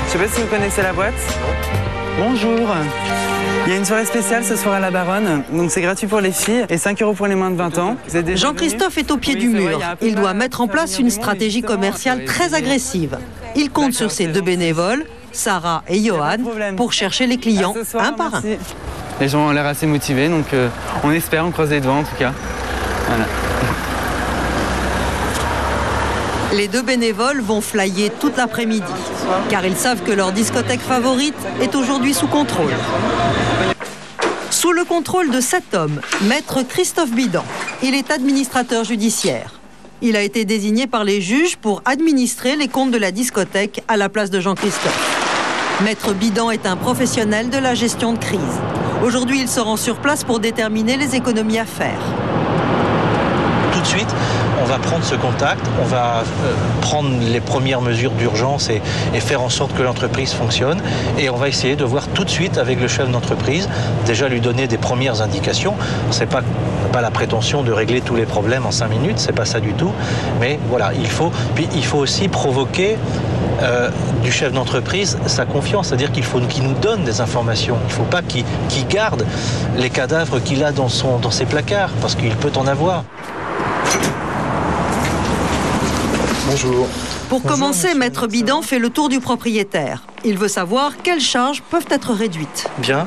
Je sais pas si vous connaissez la boîte. Bonjour. Il y a une soirée spéciale ce soir à la Baronne, donc c'est gratuit pour les filles et 5 € pour les moins de 20 ans. Jean-Christophe est au pied du mur. Il doit mettre en place une stratégie commerciale très agressive. Il compte sur ses 2 bénévoles, Sarah et Johan, pour chercher les clients un par un. Les gens ont l'air assez motivés, donc on espère, on croise les doigts en tout cas. Voilà. Les 2 bénévoles vont flyer toute l'après-midi, car ils savent que leur discothèque favorite est aujourd'hui sous contrôle. Sous le contrôle de cet homme, maître Christophe Bidan. Il est administrateur judiciaire. Il a été désigné par les juges pour administrer les comptes de la discothèque à la place de Jean-Christophe. Maître Bidan est un professionnel de la gestion de crise. Aujourd'hui, il se rend sur place pour déterminer les économies à faire. Tout de suite, on va prendre ce contact, on va prendre les premières mesures d'urgence et faire en sorte que l'entreprise fonctionne. Et on va essayer de voir tout de suite avec le chef d'entreprise, déjà lui donner des premières indications. On n'a pas la prétention de régler tous les problèmes en 5 minutes, c'est pas ça du tout. Mais voilà, il faut aussi provoquer du chef d'entreprise sa confiance, c'est-à-dire qu'il faut qu'il nous donne des informations. Il ne faut pas qu'il garde les cadavres qu'il a dans ses placards, parce qu'il peut en avoir. Bonjour. Pour commencer, maître Bidan fait le tour du propriétaire. Il veut savoir quelles charges peuvent être réduites. Bien.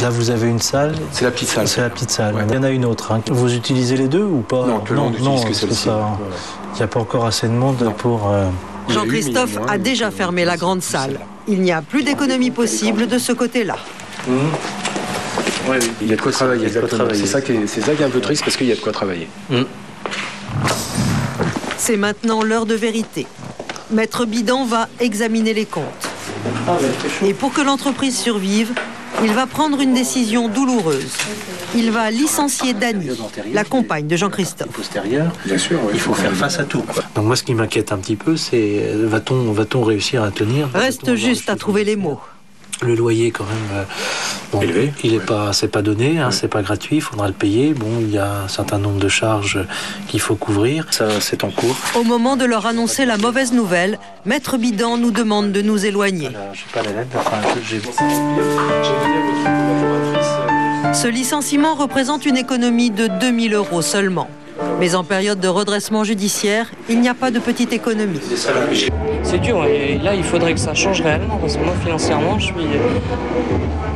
Là, vous avez une salle. C'est la petite salle. C'est la petite salle. Ouais. Il y en a une autre. Hein. Vous utilisez les deux ou pas? Non, on n'utilise que celle-ci. Il n'y a pas encore assez de monde pour... Jean-Christophe a déjà fermé la grande salle. Il n'y a plus d'économie possible de ce côté-là. Il y a de quoi travailler, exactement. C'est ça qui est un peu triste parce qu'il y a de quoi travailler. C'est maintenant l'heure de vérité. Maître Bidan va examiner les comptes. Et pour que l'entreprise survive, il va prendre une décision douloureuse. Il va licencier Dany, la compagne de Jean-Christophe. Bien sûr, il faut faire face à tout, quoi. Donc moi, ce qui m'inquiète un petit peu, c'est va-t-on réussir à tenir? Reste juste à trouver les mots. Le loyer, quand même, élevé. C'est pas donné, hein, c'est pas gratuit, il faudra le payer. Bon, il y a un certain nombre de charges qu'il faut couvrir. Ça, c'est en cours. Au moment de leur annoncer la mauvaise nouvelle, Maître Bidan nous demande de nous éloigner. Je sais pas la lettre, enfin, Ce licenciement représente une économie de 2 000 € seulement. Mais en période de redressement judiciaire, il n'y a pas de petite économie. C'est dur, et là il faudrait que ça change réellement, parce que moi financièrement je suis,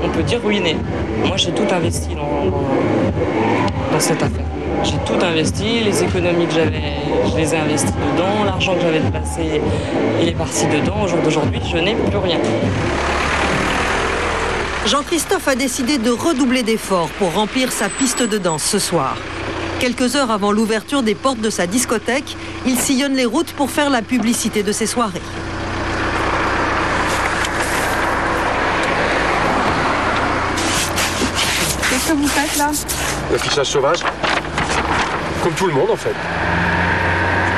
on peut dire, ruiné. Moi j'ai tout investi dans cette affaire. J'ai tout investi, les économies que j'avais, je les ai investies dedans, l'argent que j'avais placé, il est parti dedans. Au jour d'aujourd'hui, je n'ai plus rien. Jean-Christophe a décidé de redoubler d'efforts pour remplir sa piste de danse ce soir. Quelques heures avant l'ouverture des portes de sa discothèque, il sillonne les routes pour faire la publicité de ses soirées. Qu'est-ce que vous faites là? L'affichage sauvage. Comme tout le monde en fait.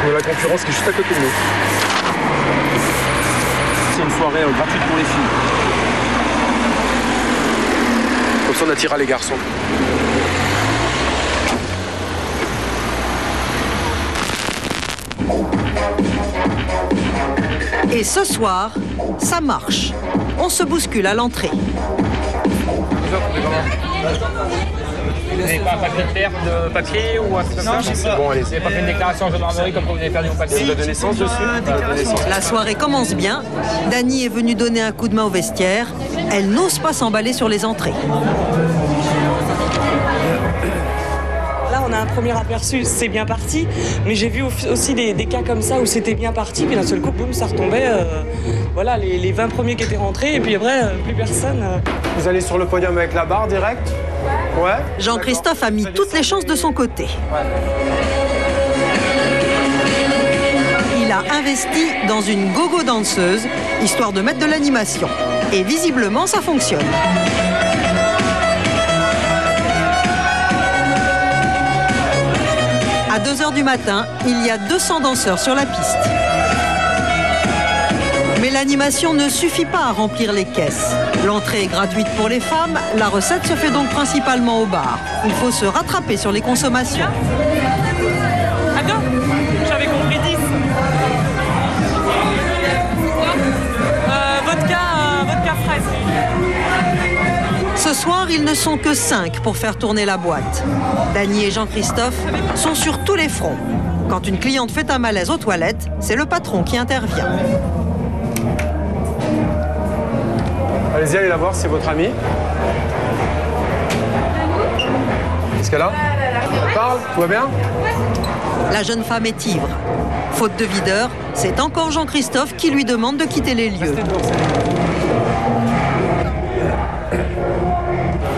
On a la concurrence qui est juste à côté de nous. C'est une soirée gratuite pour les filles. Comme ça on attirera les garçons. Et ce soir, ça marche. On se bouscule à l'entrée. Vous n'avez pas un papier de perte de papier ou un truc comme ça? Non, j'ai pas. Bon, allez. Vous n'avez pas fait une déclaration en gendarmerie comme quand vous avez perdu vos papiers? Vous avez de naissance dessus? La soirée commence bien. Dany est venue donner un coup de main au vestiaire. Elle n'ose pas s'emballer sur les entrées. Là, on a un premier aperçu, c'est bien parti, mais j'ai vu aussi des cas comme ça où c'était bien parti, puis d'un seul coup, boum, ça retombait. Voilà, les 20 premiers qui étaient rentrés, et puis après, plus personne. Vous allez sur le podium avec la barre direct? Ouais. Jean-Christophe a mis toutes les chances de son côté. Il a investi dans une gogo danseuse, histoire de mettre de l'animation. Et visiblement, ça fonctionne. À 2 h du matin, il y a 200 danseurs sur la piste. Mais l'animation ne suffit pas à remplir les caisses. L'entrée est gratuite pour les femmes, la recette se fait donc principalement au bar. Il faut se rattraper sur les consommations. Attends, j'avais compris 10. Vodka fraise. Ce soir, ils ne sont que 5 pour faire tourner la boîte. Dany et Jean-Christophe sont sur tous les fronts. Quand une cliente fait un malaise aux toilettes, c'est le patron qui intervient. Allez-y, allez la voir, c'est votre amie. Qu'est-ce qu'elle a? Elle parle? Tout va bien? La jeune femme est ivre. Faute de videur, c'est encore Jean-Christophe qui lui demande de quitter les lieux.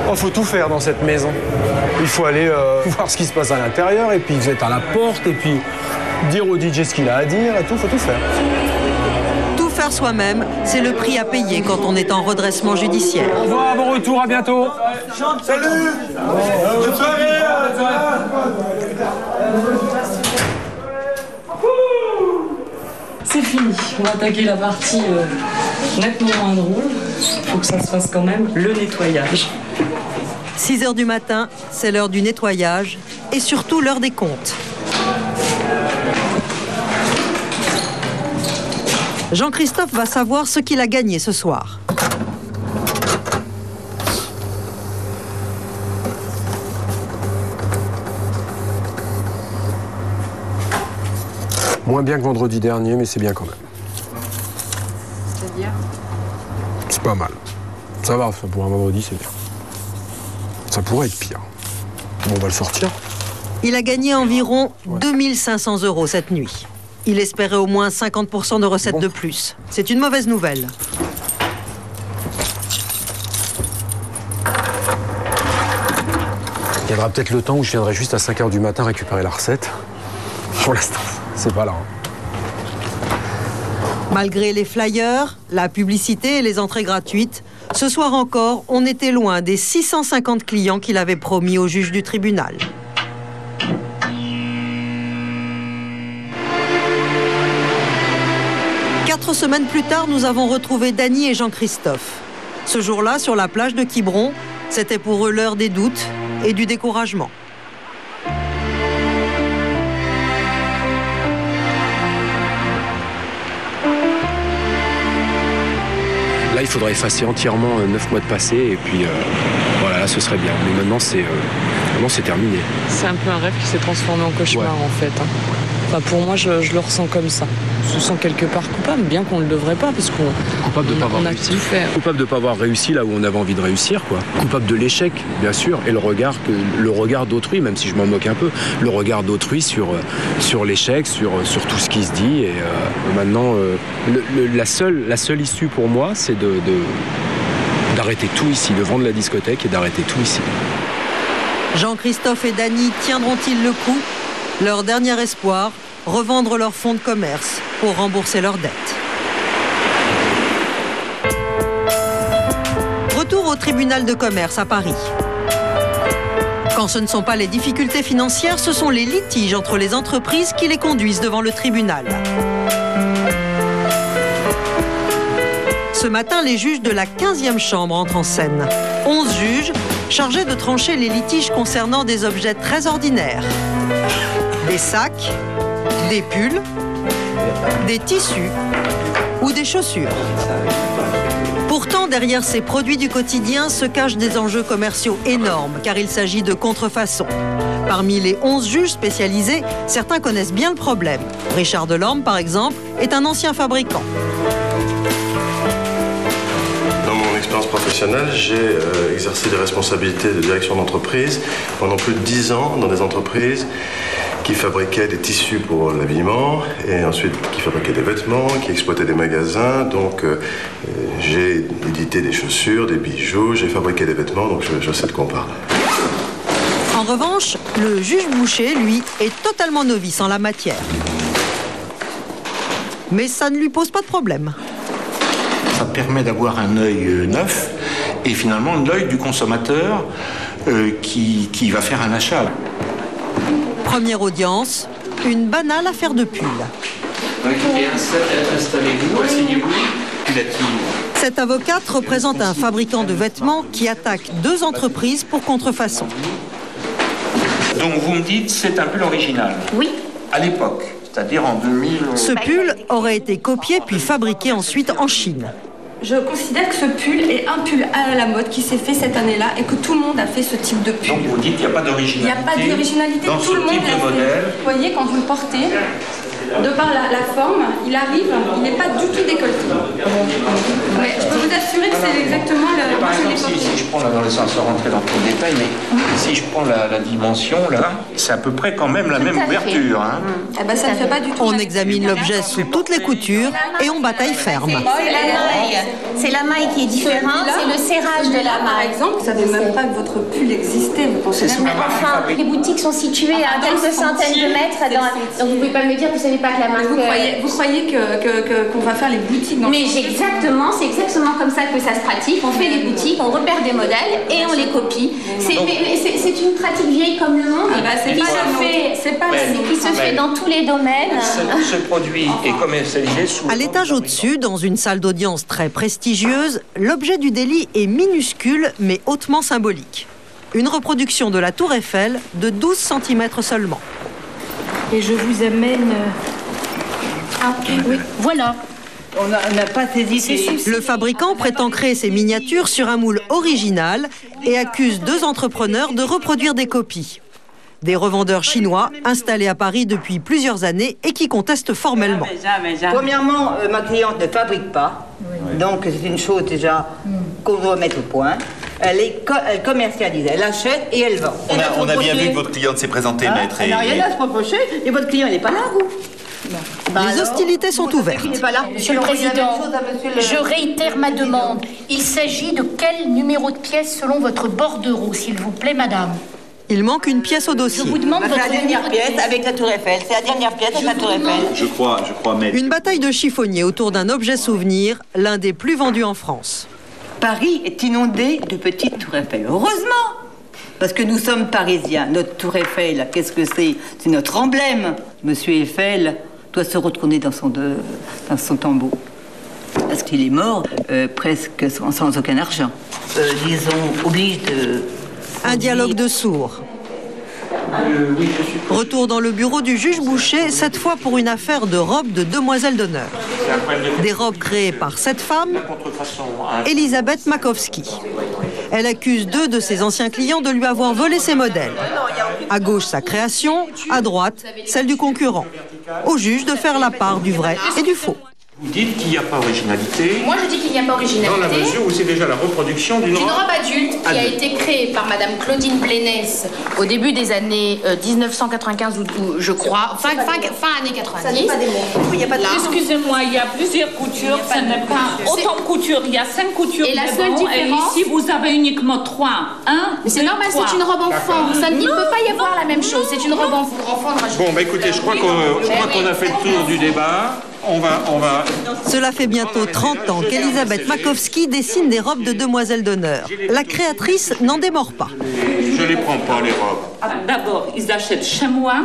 Oh, faut tout faire dans cette maison. Il faut aller voir ce qui se passe à l'intérieur, et puis vous êtes à la porte, et puis dire au DJ ce qu'il a à dire, et tout, faut tout faire. Tout faire soi-même, c'est le prix à payer quand on est en redressement judiciaire. Au revoir, bon retour, à bientôt. Salut. Bonne soirée. C'est fini, on va attaquer la partie nettement moins drôle. Il faut que ça se fasse quand même, le nettoyage. 6 h du matin, c'est l'heure du nettoyage et surtout l'heure des comptes. Jean-Christophe va savoir ce qu'il a gagné ce soir. Moins bien que vendredi dernier, mais c'est bien quand même. C'est-à-dire? C'est pas mal. Ça va, pour un vendredi, c'est bien. Ça pourrait être pire. Bon, on va le sortir. Il a gagné environ 2 500 € cette nuit. Il espérait au moins 50% de recettes de plus. C'est une mauvaise nouvelle. Il viendra peut-être le temps où je viendrai juste à 5 h du matin récupérer la recette. Pour l'instant, c'est pas là. Malgré les flyers, la publicité et les entrées gratuites, ce soir encore, on était loin des 650 clients qu'il avait promis au juge du tribunal. Quatre semaines plus tard, nous avons retrouvé Dany et Jean-Christophe. Ce jour-là, sur la plage de Quiberon, c'était pour eux l'heure des doutes et du découragement. Là, il faudrait effacer entièrement 9 mois de passé et puis voilà, là, ce serait bien. Mais maintenant, c'est terminé. C'est un peu un rêve qui s'est transformé en cauchemar en fait. Enfin, pour moi, je le ressens comme ça. Je me sens quelque part coupable, bien qu'on ne le devrait pas, parce qu'on coupable de pas avoir réussi. Coupable de ne pas avoir réussi là où on avait envie de réussir, quoi. Coupable de l'échec, bien sûr, et le regard d'autrui, même si je m'en moque un peu, le regard d'autrui sur l'échec, sur tout ce qui se dit. Et maintenant, la seule issue pour moi, c'est d'arrêter tout ici, de vendre la discothèque et d'arrêter tout ici. Jean-Christophe et Dany tiendront-ils le coup ? Leur dernier espoir, revendre leur fonds de commerce pour rembourser leurs dettes. Retour au tribunal de commerce à Paris. Quand ce ne sont pas les difficultés financières, ce sont les litiges entre les entreprises qui les conduisent devant le tribunal. Ce matin, les juges de la 15e chambre entrent en scène. 11 juges chargés de trancher les litiges concernant des objets très ordinaires. Des sacs, des pulls, des tissus ou des chaussures. Pourtant, derrière ces produits du quotidien se cachent des enjeux commerciaux énormes, car il s'agit de contrefaçon. Parmi les 11 juges spécialisés, certains connaissent bien le problème. Richard Delorme, par exemple, est un ancien fabricant. Dans mon expérience professionnelle, j'ai exercé des responsabilités de direction d'entreprise pendant plus de 10 ans dans des entreprises qui fabriquaient des tissus pour l'habillement et ensuite qui fabriquaient des vêtements, qui exploitaient des magasins. Donc j'ai édité des chaussures, des bijoux, j'ai fabriqué des vêtements, donc je sais de quoi on parle. En revanche, le juge Boucher, lui, est totalement novice en la matière. Mais ça ne lui pose pas de problème. Ça permet d'avoir un œil neuf et finalement l'œil du consommateur qui va faire un achat. Première audience, une banale affaire de pull. Installez-vous, asseyez-vous. Cette avocate représente un fabricant de vêtements qui attaque 2 entreprises pour contrefaçon. Donc vous me dites c'est un pull original? Oui. À l'époque, c'est-à-dire en 2000... Ce pull aurait été copié puis fabriqué ensuite en Chine. Je considère que ce pull est un pull à la mode qui s'est fait cette année-là et que tout le monde a fait ce type de pull. Donc vous dites qu'il n'y a pas d'originalité. Il n'y a pas d'originalité, tout le monde l'a fait. Vous voyez, quand vous le portez, de par la forme, il arrive, il n'est pas du tout décolleté. Mais je peux vous assurer que c'est exactement le... Par exemple, si je prends là dans le sens, sans rentrer dans tout le détail, mais si je prends la dimension là, c'est à peu près quand même la même ouverture. Hein. Eh ben, ça ne fait pas du tout. On examine l'objet sous toutes les coutures et on bataille ferme. C'est la maille qui est différente, c'est le serrage de la maille. Par exemple, vous ne savez même pas que votre pull existait, vous pensez même pas. Enfin, les boutiques sont situées à quelques centaines de mètres. Donc vous ne pouvez pas me dire que vous ne savez pas que la marque... Vous croyez qu'on va faire les boutiques dans... Mais c'est exactement comme ça que ça se pratique. On fait des boutiques, on repère des modèles et on les copie. C'est une pratique vieille comme le monde qui se fait dans tous les domaines. Ce produit est commercialisé sous... À l'étage au-dessus, dans une salle d'audience très prestigieuse, l'objet du délit est minuscule mais hautement symbolique. Une reproduction de la Tour Eiffel de 12 cm seulement. Et je vous amène... Ah, oui, voilà. On n'a pas saisi ces... Le fabricant prétend créer ses miniatures sur un moule original et accuse 2 entrepreneurs de reproduire des copies. Des revendeurs chinois installés à Paris depuis plusieurs années et qui contestent formellement. Premièrement, ma cliente ne fabrique pas, donc c'est une chose déjà qu'on doit mettre au point. Elle commercialise, elle achète et elle vend. On a bien vu que votre cliente s'est présentée, maître. Elle n'a rien à se reprocher, et votre client n'est pas là, vous. Les hostilités sont ouvertes. Monsieur le Président, je réitère ma demande. Il s'agit de quel numéro de pièce selon votre bordereau, s'il vous plaît, madame? Il manque une pièce au dossier. Je vous demande la dernière pièce avec la Tour Eiffel. C'est la dernière pièce avec la Tour Eiffel. Je crois, maître. Une bataille de chiffonniers autour d'un objet souvenir, l'un des plus vendus en France. Paris est inondé de petites Tours Eiffel. Heureusement, parce que nous sommes parisiens. Notre Tour Eiffel, qu'est-ce que c'est? C'est notre emblème. Monsieur Eiffel doit se retourner dans son tombeau. Parce qu'il est mort presque sans aucun argent. Disons, oblige de... Un dialogue de sourds. Retour dans le bureau du juge Boucher, cette fois pour une affaire de robes de demoiselles d'honneur. Des robes créées par cette femme, Elisabeth Makowski. Elle accuse 2 de ses anciens clients de lui avoir volé ses modèles. À gauche, sa création, à droite, celle du concurrent. Au juge de faire la part du vrai et du faux. Vous dites qu'il n'y a pas originalité. Moi, je dis qu'il n'y a pas originalité. Dans la mesure où c'est déjà la reproduction d'une robe adulte qui a été créée par Madame Claudine Plénès au début des années 1995, ou je crois, fin années 90. Excusez-moi, il y a plusieurs coutures. Ce n'est pas autant de coutures. Il y a 5 coutures. Et la seule différence. Et ici, vous avez uniquement 3. Mais c'est normal, c'est une robe enfant. Il ne peut pas y avoir la même chose. C'est une robe enfant. Bon, bah écoutez, je crois qu'on a fait le tour du débat. On va... Cela fait bientôt 30 ans qu'Elisabeth Makowski dessine des robes de demoiselles d'honneur. La créatrice n'en démord pas. Je les prends pas, les robes. D'abord, ils achètent chez moi.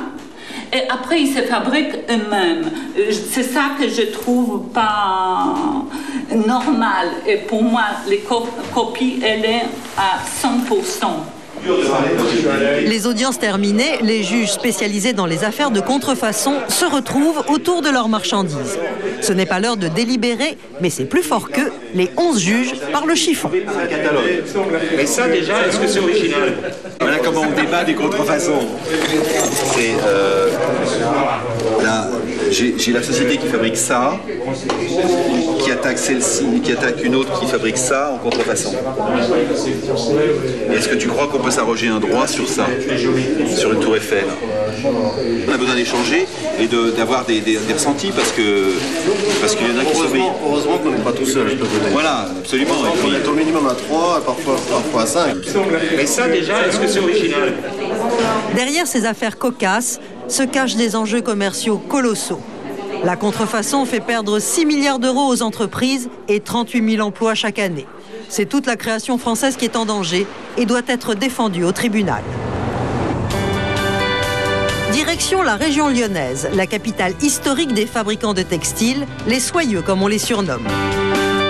Et après, ils se fabriquent eux-mêmes. C'est ça que je trouve pas normal. Et pour moi, les copies, elle est à 100%. Les audiences terminées, les juges spécialisés dans les affaires de contrefaçon se retrouvent autour de leurs marchandises. Ce n'est pas l'heure de délibérer, mais c'est plus fort qu'eux. Les 11 juges par le chiffon. Mais ça déjà, est-ce que c'est original? Voilà comment on débat des contrefaçons. C'est là, j'ai la société qui fabrique ça, qui attaque celle-ci, qui attaque une autre qui fabrique ça en contrefaçon. Est-ce que tu crois qu'on peut s'arroger un droit sur ça, sur une tour Eiffel? On a besoin d'échanger et d'avoir des ressentis parce qu'il y en a qui sont... Heureusement qu'on n'est pas tout seul. Voilà, absolument. On est au minimum à 3, parfois à 5. Mais ça déjà, est-ce que c'est original? Derrière ces affaires cocasses se cachent des enjeux commerciaux colossaux. La contrefaçon fait perdre 6 milliards d'euros aux entreprises et 38 000 emplois chaque année. C'est toute la création française qui est en danger et doit être défendue au tribunal. Direction la région lyonnaise, la capitale historique des fabricants de textiles, les soyeux comme on les surnomme.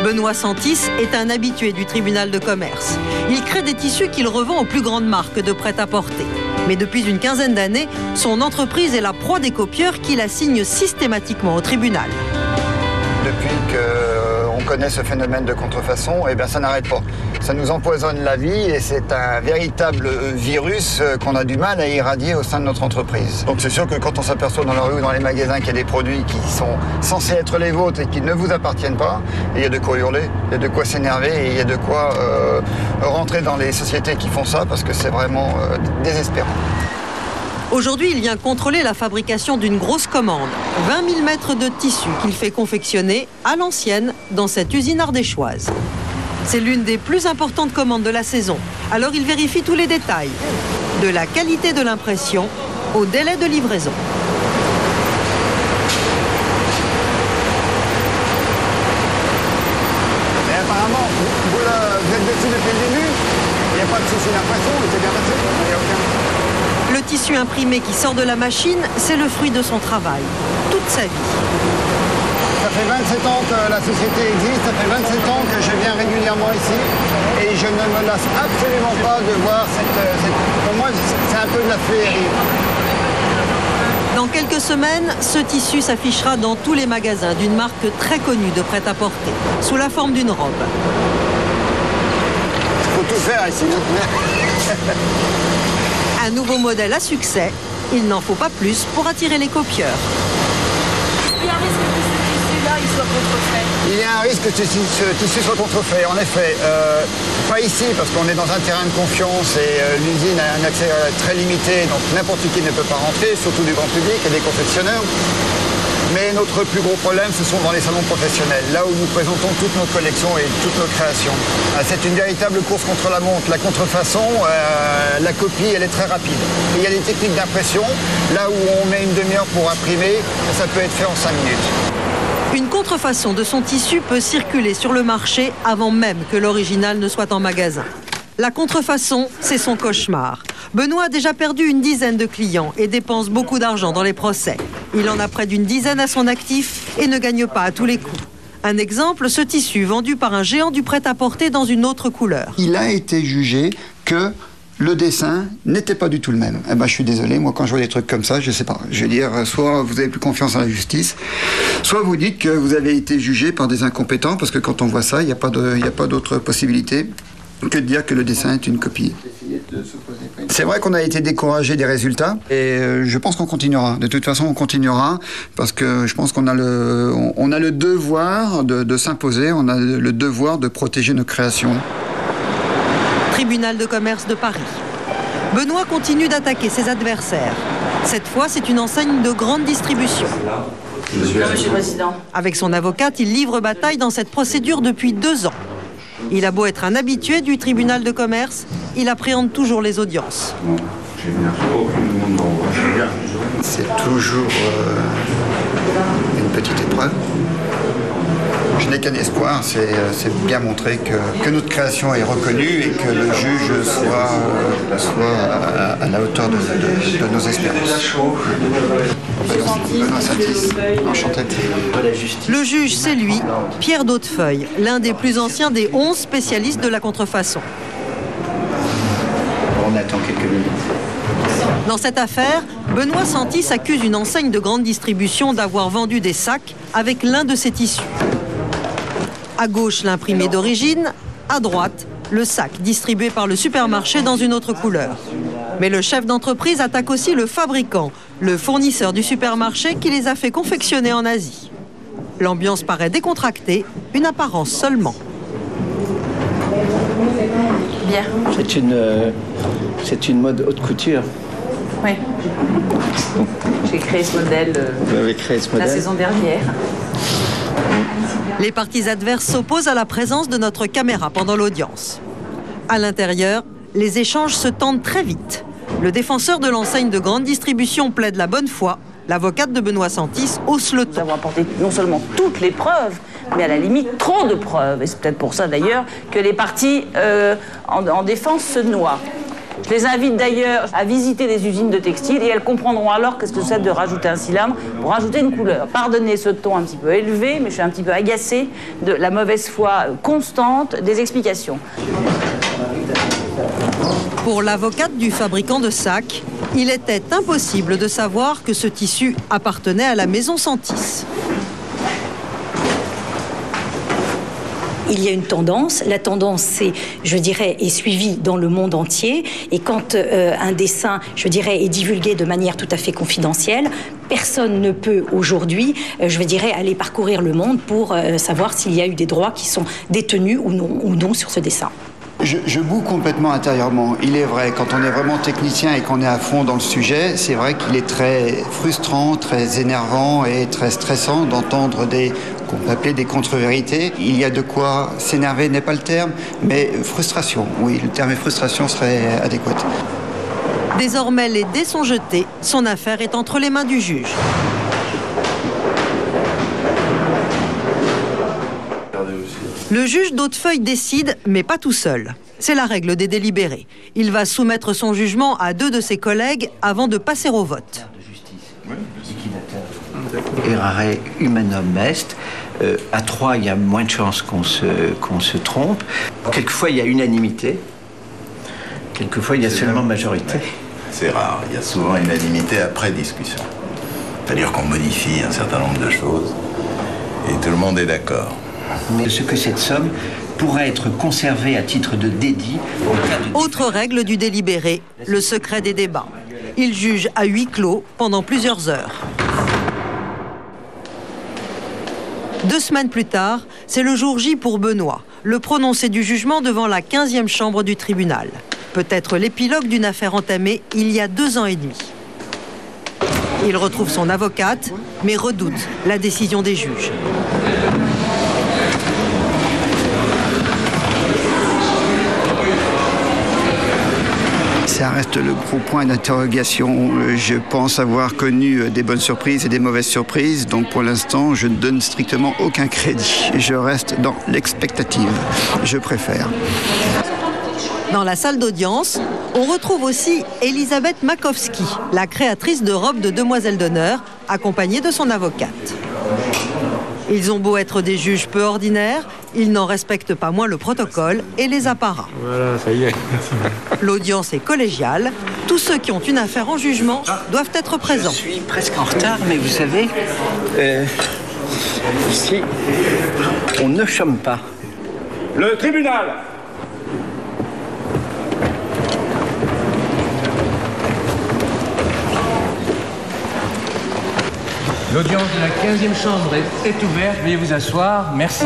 Benoît Santis est un habitué du tribunal de commerce. Il crée des tissus qu'il revend aux plus grandes marques de prêt-à-porter. Mais depuis une quinzaine d'années, son entreprise est la proie des copieurs qui la signent systématiquement au tribunal. Depuis qu'on connaît ce phénomène de contrefaçon, eh bien ça n'arrête pas. Ça nous empoisonne la vie et c'est un véritable virus qu'on a du mal à irradier au sein de notre entreprise. Donc c'est sûr que quand on s'aperçoit dans la rue ou dans les magasins qu'il y a des produits qui sont censés être les vôtres et qui ne vous appartiennent pas, il y a de quoi hurler, il y a de quoi s'énerver et il y a de quoi rentrer dans les sociétés qui font ça parce que c'est vraiment désespérant. Aujourd'hui, il vient contrôler la fabrication d'une grosse commande. 20 000 mètres de tissu qu'il fait confectionner à l'ancienne dans cette usine ardéchoise. C'est l'une des plus importantes commandes de la saison. Alors il vérifie tous les détails, de la qualité de l'impression au délai de livraison. Et apparemment, vous êtes dessus depuis le début, il n'y a pas de souci d'impression, c'est bien passé, il n'y a aucun... Le tissu imprimé qui sort de la machine, c'est le fruit de son travail, toute sa vie. Ça fait 27 ans que la société existe, ça fait 27 ans que je viens régulièrement ici et je ne me lasse absolument pas de voir Pour moi, c'est un peu de la féerie. Dans quelques semaines, ce tissu s'affichera dans tous les magasins d'une marque très connue de prêt-à-porter, sous la forme d'une robe. Il faut tout faire ici. Un nouveau modèle à succès, il n'en faut pas plus pour attirer les copieurs. Il y a un risque que ce tissu-là soit contrefait. Il y a un risque que ce tissu soit contrefait, en effet. Pas ici, parce qu'on est dans un terrain de confiance et l'usine a un accès très limité, donc n'importe qui ne peut pas rentrer, surtout du grand public et des confectionneurs. Mais notre plus gros problème, ce sont dans les salons professionnels, là où nous présentons toutes nos collections et toutes nos créations. C'est une véritable course contre la montre. La contrefaçon, la copie, elle est très rapide. Et il y a des techniques d'impression, là où on met une demi-heure pour imprimer, ça peut être fait en 5 minutes. Une contrefaçon de son tissu peut circuler sur le marché avant même que l'original ne soit en magasin. La contrefaçon, c'est son cauchemar. Benoît a déjà perdu une dizaine de clients et dépense beaucoup d'argent dans les procès. Il en a près d'une dizaine à son actif et ne gagne pas à tous les coups. Un exemple, ce tissu vendu par un géant du prêt-à-porter dans une autre couleur. Il a été jugé que le dessin n'était pas du tout le même. Eh ben, je suis désolé, moi quand je vois des trucs comme ça, je sais pas. Je veux dire, soit vous avez plus confiance en la justice, soit vous dites que vous avez été jugé par des incompétents, parce que quand on voit ça, il n'y a pas d'autre possibilité que de dire que le dessin est une copie. C'est vrai qu'on a été découragé des résultats et je pense qu'on continuera. De toute façon, on continuera parce que je pense qu'on a le devoir de s'imposer, on a le devoir de protéger nos créations. Tribunal de commerce de Paris. Benoît continue d'attaquer ses adversaires. Cette fois, c'est une enseigne de grande distribution. Monsieur le Président. Avec son avocate, il livre bataille dans cette procédure depuis 2 ans. Il a beau être un habitué du tribunal de commerce, il appréhende toujours les audiences. C'est toujours une petite épreuve. Je n'ai qu'un espoir, c'est bien montrer que notre création est reconnue et que le juge soit à la hauteur de nos espérances. Benoît Santis, enchanté. Le juge, c'est lui, Pierre d'Hautefeuille, l'un des plus anciens des 11 spécialistes de la contrefaçon. On attend quelques minutes. Dans cette affaire, Benoît Santis accuse une enseigne de grande distribution d'avoir vendu des sacs avec l'un de ses tissus. À gauche, l'imprimé d'origine, à droite, le sac distribué par le supermarché dans une autre couleur. Mais le chef d'entreprise attaque aussi le fabricant, le fournisseur du supermarché qui les a fait confectionner en Asie. L'ambiance paraît décontractée, une apparence seulement. Bien. C'est une mode haute couture. Oui. J'ai créé ce modèle, Vous avez créé ce modèle la saison dernière. Les parties adverses s'opposent à la présence de notre caméra pendant l'audience. À l'intérieur, les échanges se tendent très vite. Le défenseur de l'enseigne de grande distribution plaide la bonne foi. L'avocate de Benoît Santis hausse le ton. Nous avons apporté non seulement toutes les preuves, mais à la limite trop de preuves. Et c'est peut-être pour ça d'ailleurs que les parties en défense se noient. Je les invite d'ailleurs à visiter des usines de textiles et elles comprendront alors qu'est-ce que c'est de rajouter un cylindre pour rajouter une couleur. Pardonnez ce ton un petit peu élevé, mais je suis un petit peu agacée de la mauvaise foi constante des explications. Pour l'avocate du fabricant de sacs, il était impossible de savoir que ce tissu appartenait à la maison Santis. Il y a une tendance, la tendance c'est, je dirais, est suivie dans le monde entier et quand un dessin, je dirais, est divulgué de manière tout à fait confidentielle, personne ne peut aujourd'hui, je dirais, aller parcourir le monde pour savoir s'il y a eu des droits qui sont détenus ou non sur ce dessin. Je boue complètement intérieurement. Il est vrai, quand on est vraiment technicien et qu'on est à fond dans le sujet, c'est vrai qu'il est très frustrant, très énervant et très stressant d'entendre qu'on peut appeler des contre-vérités. Il y a de quoi s'énerver, n'est pas le terme, mais frustration. Oui, le terme frustration serait adéquat. Désormais, les dés sont jetés. Son affaire est entre les mains du juge. Le juge d'Hautefeuille décide, mais pas tout seul. C'est la règle des délibérés. Il va soumettre son jugement à 2 de ses collègues avant de passer au vote. Errare humanum est. À 3, il y a moins de chances qu'on se trompe. Quelquefois, il y a unanimité. Quelquefois, il y a seulement majorité. C'est rare. Il y a souvent unanimité après discussion. C'est-à-dire qu'on modifie un certain nombre de choses et tout le monde est d'accord. Mais ce que cette somme pourrait être conservée à titre de dédit. Autre règle du délibéré, le secret des débats. Il juge à huis clos pendant plusieurs heures. 2 semaines plus tard, c'est le jour J pour Benoît, le prononcé du jugement devant la 15e chambre du tribunal. Peut-être l'épilogue d'une affaire entamée il y a 2 ans et demi. Il retrouve son avocate, mais redoute la décision des juges. Ça reste le gros point d'interrogation. Je pense avoir connu des bonnes surprises et des mauvaises surprises, donc pour l'instant, je ne donne strictement aucun crédit. Je reste dans l'expectative. Je préfère. Dans la salle d'audience, on retrouve aussi Elisabeth Makowski, la créatrice de robes de demoiselle d'honneur, accompagnée de son avocate. Ils ont beau être des juges peu ordinaires, ils n'en respectent pas moins le protocole et les apparats. Voilà, ça y est. L'audience est collégiale. Tous ceux qui ont une affaire en jugement doivent être présents. Je suis presque en retard, mais vous savez, ici, on ne chôme pas. Le tribunal. L'audience de la 15e chambre est ouverte. Veuillez vous asseoir. Merci.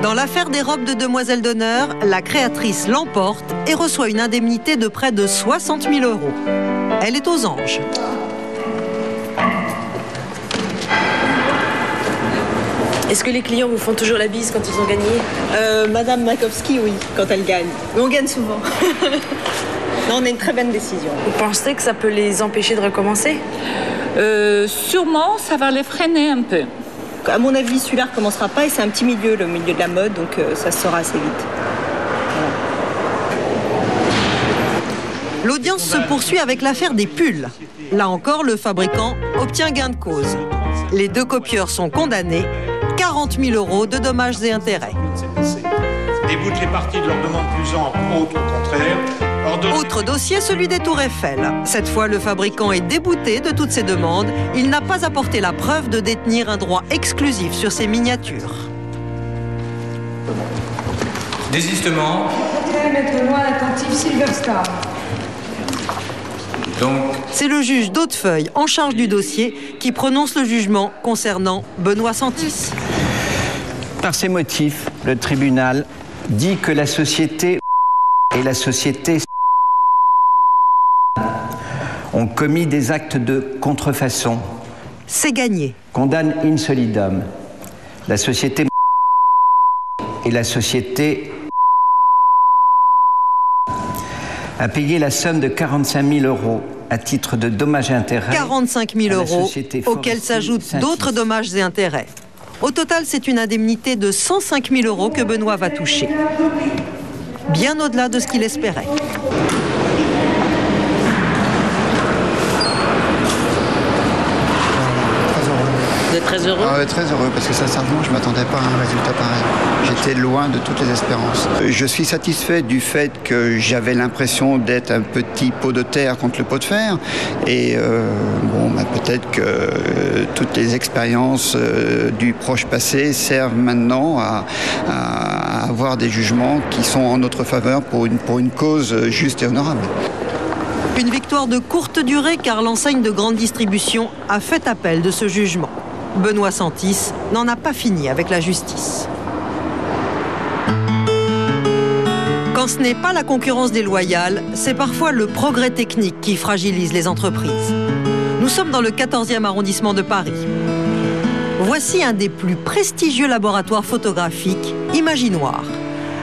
Dans l'affaire des robes de demoiselle d'honneur, la créatrice l'emporte et reçoit une indemnité de près de 60 000 €. Elle est aux anges. Est-ce que les clients vous font toujours la bise quand ils ont gagné? Madame Makowski, oui, quand elle gagne. Mais on gagne souvent. Non, on a une très bonne décision. Vous pensez que ça peut les empêcher de recommencer? Sûrement, ça va les freiner un peu. À mon avis, celui-là ne recommencera pas et c'est un petit milieu, le milieu de la mode, donc ça se saura assez vite. Voilà. L'audience se poursuit avec l'affaire des pulls. Là encore, le fabricant obtient gain de cause. Les deux copieurs sont condamnés, 40 000 € de dommages et intérêts. Déboute les parties de leur demande plus ample, au contraire. Autre dossier, celui des Tours Eiffel. Cette fois, le fabricant est débouté de toutes ses demandes. Il n'a pas apporté la preuve de détenir un droit exclusif sur ces miniatures. Désistement. Maître Noir, attentif, Silverstar. C'est le juge d'Hautefeuille, en charge du dossier, qui prononce le jugement concernant Benoît Santis. Par ces motifs, le tribunal dit que la société et la société ont commis des actes de contrefaçon. C'est gagné. Condamne in solidum. La société et la société a payé la somme de 45 000 € à titre de dommages et intérêts. 45 000 € auxquels s'ajoutent d'autres dommages et intérêts. Au total, c'est une indemnité de 105 000 € que Benoît va toucher. Bien au-delà de ce qu'il espérait. Vous êtes très heureux? Ah ouais, très heureux, parce que sincèrement, je ne m'attendais pas à un résultat pareil. J'étais loin de toutes les espérances. Je suis satisfait du fait que j'avais l'impression d'être un petit pot de terre contre le pot de fer. Et peut-être que toutes les expériences du proche passé servent maintenant à avoir des jugements qui sont en notre faveur pour une cause juste et honorable. Une victoire de courte durée car l'enseigne de grande distribution a fait appel de ce jugement. Benoît Santis n'en a pas fini avec la justice. Quand ce n'est pas la concurrence déloyale, c'est parfois le progrès technique qui fragilise les entreprises. Nous sommes dans le 14e arrondissement de Paris. Voici un des plus prestigieux laboratoires photographiques, Imaginoire.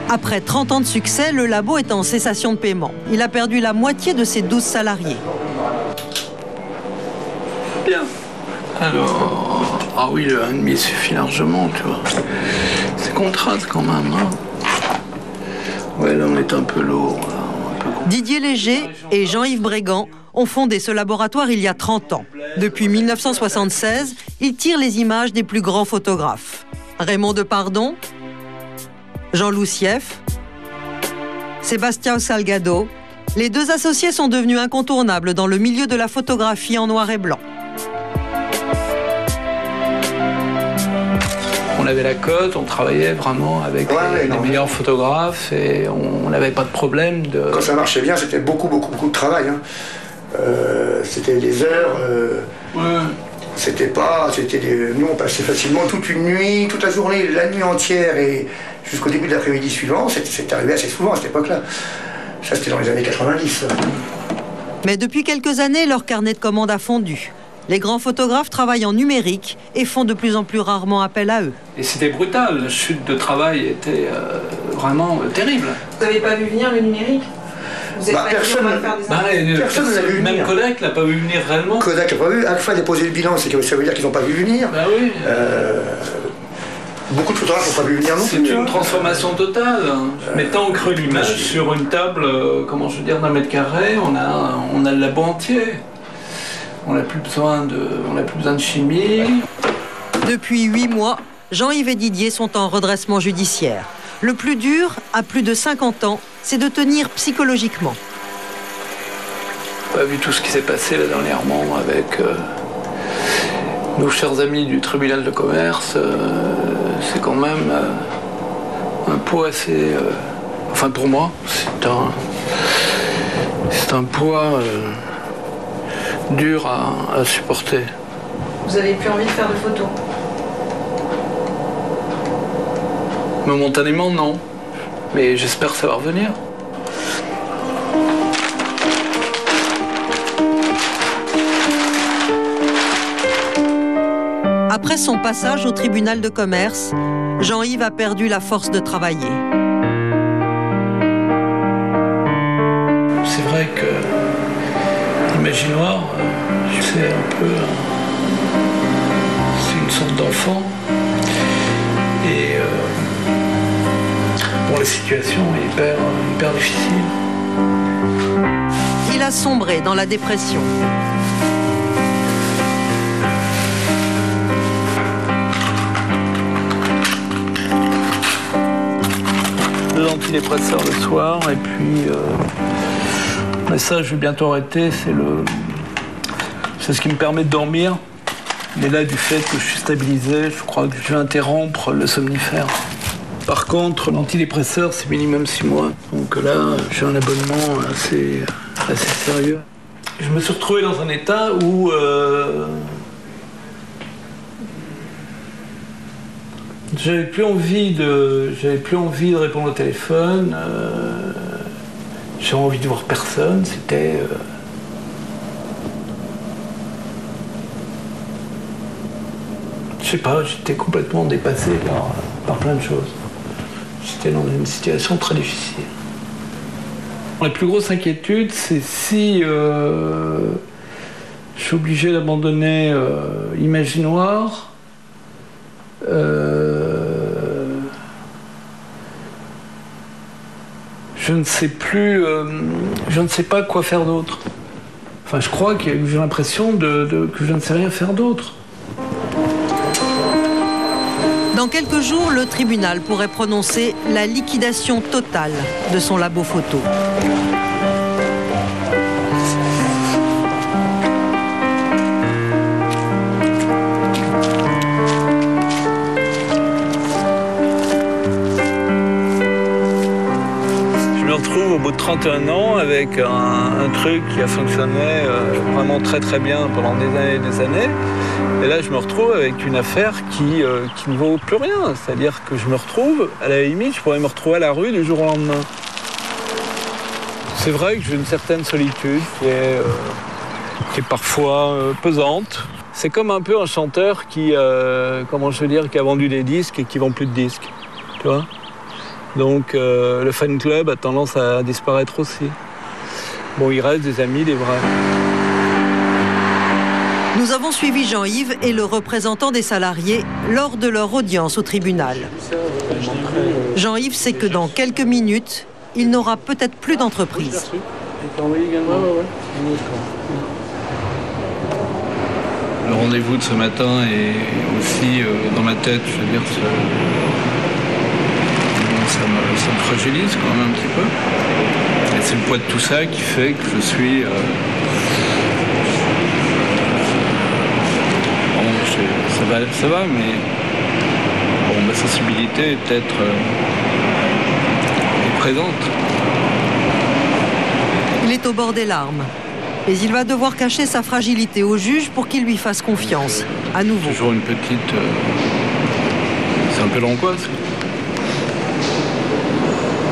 Après 30 ans de succès, le labo est en cessation de paiement. Il a perdu la moitié de ses 12 salariés. Bien. Alors, ah oui, le 1,5 suffit largement, tu vois. C'est contraste quand même, hein. Ouais, là, on est un peu lourd. Didier Léger et Jean-Yves Brégan ont fondé ce laboratoire il y a 30 ans. Depuis 1976, ils tirent les images des plus grands photographes. Raymond Depardon, Jean Loussieff, Sébastien Salgado. Les deux associés sont devenus incontournables dans le milieu de la photographie en noir et blanc. On avait la cote, on travaillait vraiment avec les meilleurs photographes et on n'avait pas de problème de... Quand ça marchait bien, c'était beaucoup de travail. Hein. C'était des heures. Nous, on passait facilement toute une nuit, toute la journée, la nuit entière et jusqu'au début de l'après-midi suivant. C'était arrivé assez souvent à cette époque-là. Ça, c'était dans les années 90. Mais depuis quelques années, leur carnet de commandes a fondu. Les grands photographes travaillent en numérique et font de plus en plus rarement appel à eux. Et c'était brutal, la chute de travail était vraiment terrible. Vous n'avez pas vu venir le numérique? Vous êtes pas personne n'a vu venir. Même Kodak l'a pas vu venir réellement. Kodak l'a pas vu. Alpha a déposé le bilan, ça veut dire qu'ils n'ont pas vu venir. Bah oui. Beaucoup de photographes n'ont pas vu venir non plus. C'est une transformation totale. Mettant en creux l'image sur une table, comment je veux dire, d'1 mètre carré, on a le labo entier. On n'a plus besoin de chimie. Depuis 8 mois, Jean-Yves et Didier sont en redressement judiciaire. Le plus dur, à plus de 50 ans, c'est de tenir psychologiquement. Vu tout ce qui s'est passé là dernièrement avec nos chers amis du tribunal de commerce, c'est quand même un poids assez... enfin pour moi, c'est un poids dur à supporter. Vous avez plus envie de faire de photos? Momentanément, non. Mais j'espère que ça va revenir. Après son passage au tribunal de commerce, Jean-Yves a perdu la force de travailler. C'est vrai que l'imaginoire, c'est un peu... c'est une sorte d'enfant. Et bon, la situation est hyper difficile. Il a sombré dans la dépression. Deux antidépresseurs le soir et puis mais ça je vais bientôt arrêter, c'est ce qui me permet de dormir. Mais là, du fait que je suis stabilisé, je crois que je vais interrompre le somnifère. Par contre, l'antidépresseur, c'est minimum 6 mois. Donc là, j'ai un abonnement assez sérieux. Je me suis retrouvé dans un état où j'avais plus envie de répondre au téléphone. J'avais envie de voir personne. C'était je sais pas, j'étais complètement dépassé par plein de choses. J'étais dans une situation très difficile. La plus grosse inquiétude, c'est si je suis obligé d'abandonner Imaginoire, je ne sais plus, je ne sais pas quoi faire d'autre. Enfin, je crois que j'ai l'impression que je ne sais rien faire d'autre. Dans quelques jours, le tribunal pourrait prononcer la liquidation totale de son labo photo. Je me retrouve au bout de 31 ans avec un truc qui a fonctionné vraiment très bien pendant des années et des années. Et là, je me retrouve avec une affaire qui ne vaut plus rien. C'est-à-dire que je me retrouve, à la limite, je pourrais me retrouver à la rue du jour au lendemain. C'est vrai que j'ai une certaine solitude qui est parfois pesante. C'est comme un peu un chanteur qui a vendu des disques et qui vend plus de disques. Tu vois ? Donc le fan club a tendance à disparaître aussi. Bon, il reste des amis, des vrais. Nous avons suivi Jean-Yves et le représentant des salariés lors de leur audience au tribunal. Jean-Yves sait que dans quelques minutes, il n'aura peut-être plus d'entreprise. Le rendez-vous de ce matin est aussi dans ma tête, je veux dire, ça me fragilise quand même un petit peu. Et c'est le poids de tout ça qui fait que je suis... Ça va, mais bon, ma sensibilité est peut-être présente. Il est au bord des larmes. Mais il va devoir cacher sa fragilité au juge pour qu'il lui fasse confiance, à nouveau. Toujours une petite... c'est un peu l'angoisse.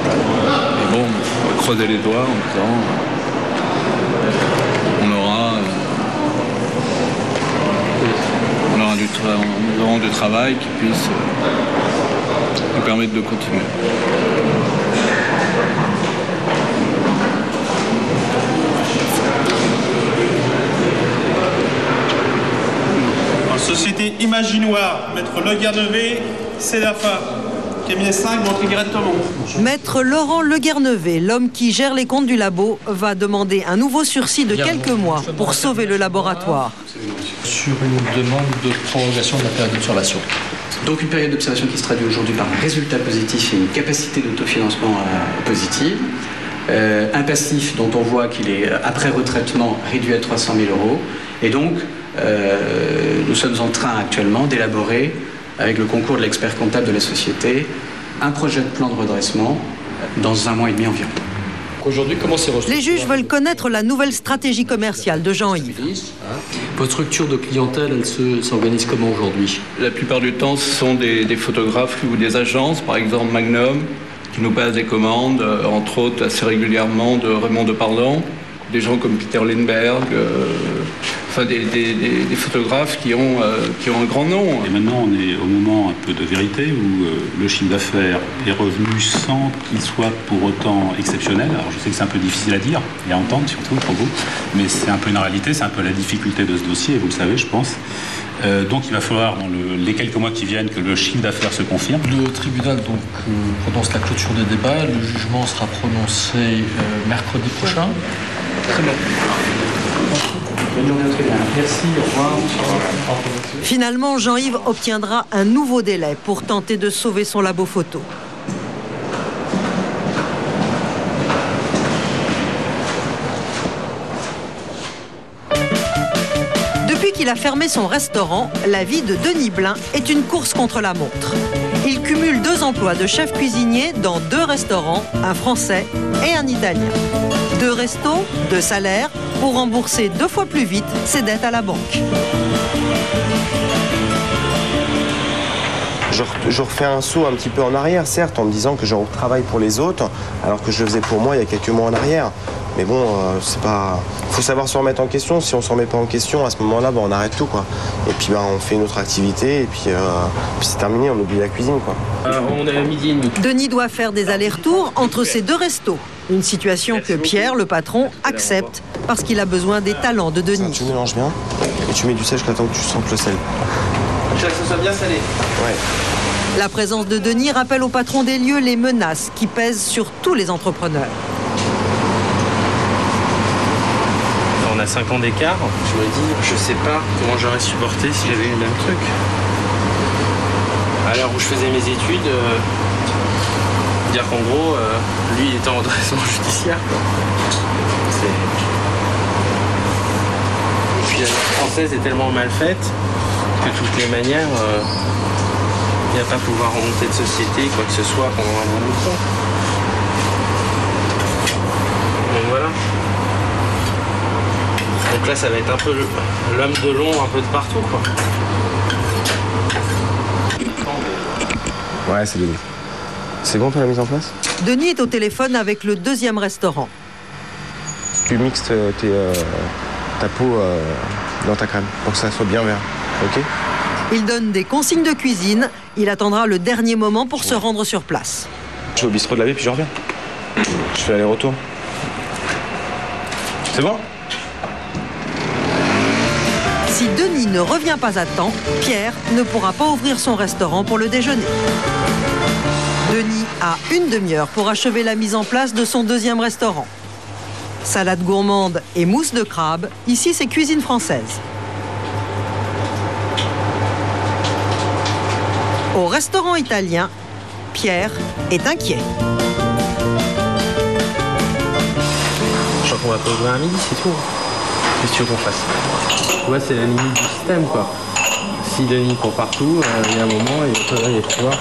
Mais bon, on va croiser les doigts en disant... être en environnement de travail qui puisse nous permettre de continuer. Société Imaginoire, Maître Le Guernevé, c'est la fin. Cabinet 5, montrez directement. Maître Laurent Le Guernevé, l'homme qui gère les comptes du labo, va demander un nouveau sursis de quelques mois pour sauver le laboratoire. Sur une demande de prolongation de la période d'observation. Donc une période d'observation qui se traduit aujourd'hui par un résultat positif et une capacité d'autofinancement positive. Un passif dont on voit qu'il est, après retraitement, réduit à 300 000 €. Et donc, nous sommes en train actuellement d'élaborer, avec le concours de l'expert comptable de la société, un projet de plan de redressement dans 1 mois et demi environ. Aujourd'hui, comment c'est reçu ? Les juges veulent connaître la nouvelle stratégie commerciale de Jean-Yves. Votre structure de clientèle, elle s'organise comment aujourd'hui ? La plupart du temps, ce sont des photographes ou des agences, par exemple Magnum, qui nous passent des commandes, entre autres assez régulièrement de Raymond Depardon, des gens comme Peter Lindbergh, enfin des photographes qui ont un grand nom. Et maintenant, on est au moment un peu de vérité où le chiffre d'affaires est revenu sans qu'il soit pour autant exceptionnel. Alors je sais que c'est un peu difficile à dire et à entendre surtout pour vous, mais c'est un peu une réalité, c'est un peu la difficulté de ce dossier, et vous le savez, je pense. Donc il va falloir, dans les quelques mois qui viennent, que le chiffre d'affaires se confirme. Le tribunal donc, prononce la clôture des débats. Le jugement sera prononcé mercredi prochain. Très bien. Merci, au revoir. Finalement, Jean-Yves obtiendra un nouveau délai pour tenter de sauver son labo photo. Depuis qu'il a fermé son restaurant, la vie de Denis Blin est une course contre la montre. Il cumule 2 emplois de chef cuisinier dans 2 restaurants, un français et un italien. 2 restos, 2 salaires, pour rembourser 2 fois plus vite ses dettes à la banque. Je refais un saut un petit peu en arrière, certes, en me disant que je travaille pour les autres, alors que je le faisais pour moi il y a quelques mois en arrière. Mais bon, c'est pas... faut savoir se remettre en question. Si on se remet pas en question, à ce moment-là, on arrête tout, quoi. Et puis on fait une autre activité, et puis c'est terminé, on oublie la cuisine, quoi. On est à midi et demi. Denis doit faire des allers-retours entre ces 2 restos. Une situation que Pierre, le patron, accepte parce qu'il a besoin des talents de Denis. Tu mélanges bien, et tu mets du sel jusqu'à temps que tu sentes le sel. Je veux que ça soit bien salé. Ouais. La présence de Denis rappelle au patron des lieux les menaces qui pèsent sur tous les entrepreneurs. On a 5 ans d'écart, je me dis, je sais pas comment j'aurais supporté si j'avais eu le même truc. À l'heure où je faisais mes études, dire qu'en gros, lui il était en redressement judiciaire. Et puis la loi française est tellement mal faite que de toutes les manières, il n'y a pas pouvoir remonter de société, quoi que ce soit pendant un bon bout de temps. Donc voilà. Donc là, ça va être un peu l'homme de l'ombre, un peu de partout, quoi. Ouais, c'est Denis. C'est bon pour la mise en place ? Denis est au téléphone avec le 2e restaurant. Tu mixes ta peau dans ta crème pour que ça soit bien vert, ok ? Il donne des consignes de cuisine. Il attendra le dernier moment pour se rendre sur place. Je vais au bistrot de laver puis je reviens. Je fais aller-retour. C'est bon ? Si Denis ne revient pas à temps, Pierre ne pourra pas ouvrir son restaurant pour le déjeuner. Denis a une demi-heure pour achever la mise en place de son 2e restaurant. Salade gourmande et mousse de crabe, ici c'est cuisine française. Au restaurant italien, Pierre est inquiet. Je crois qu'on va pas ouvrir à midi, c'est tout. Qu'est-ce que tu veux qu'on fasse ? Tu vois, c'est la limite du système, quoi. Si Denis court partout, il y a un moment, il va pas arriver, tu vois.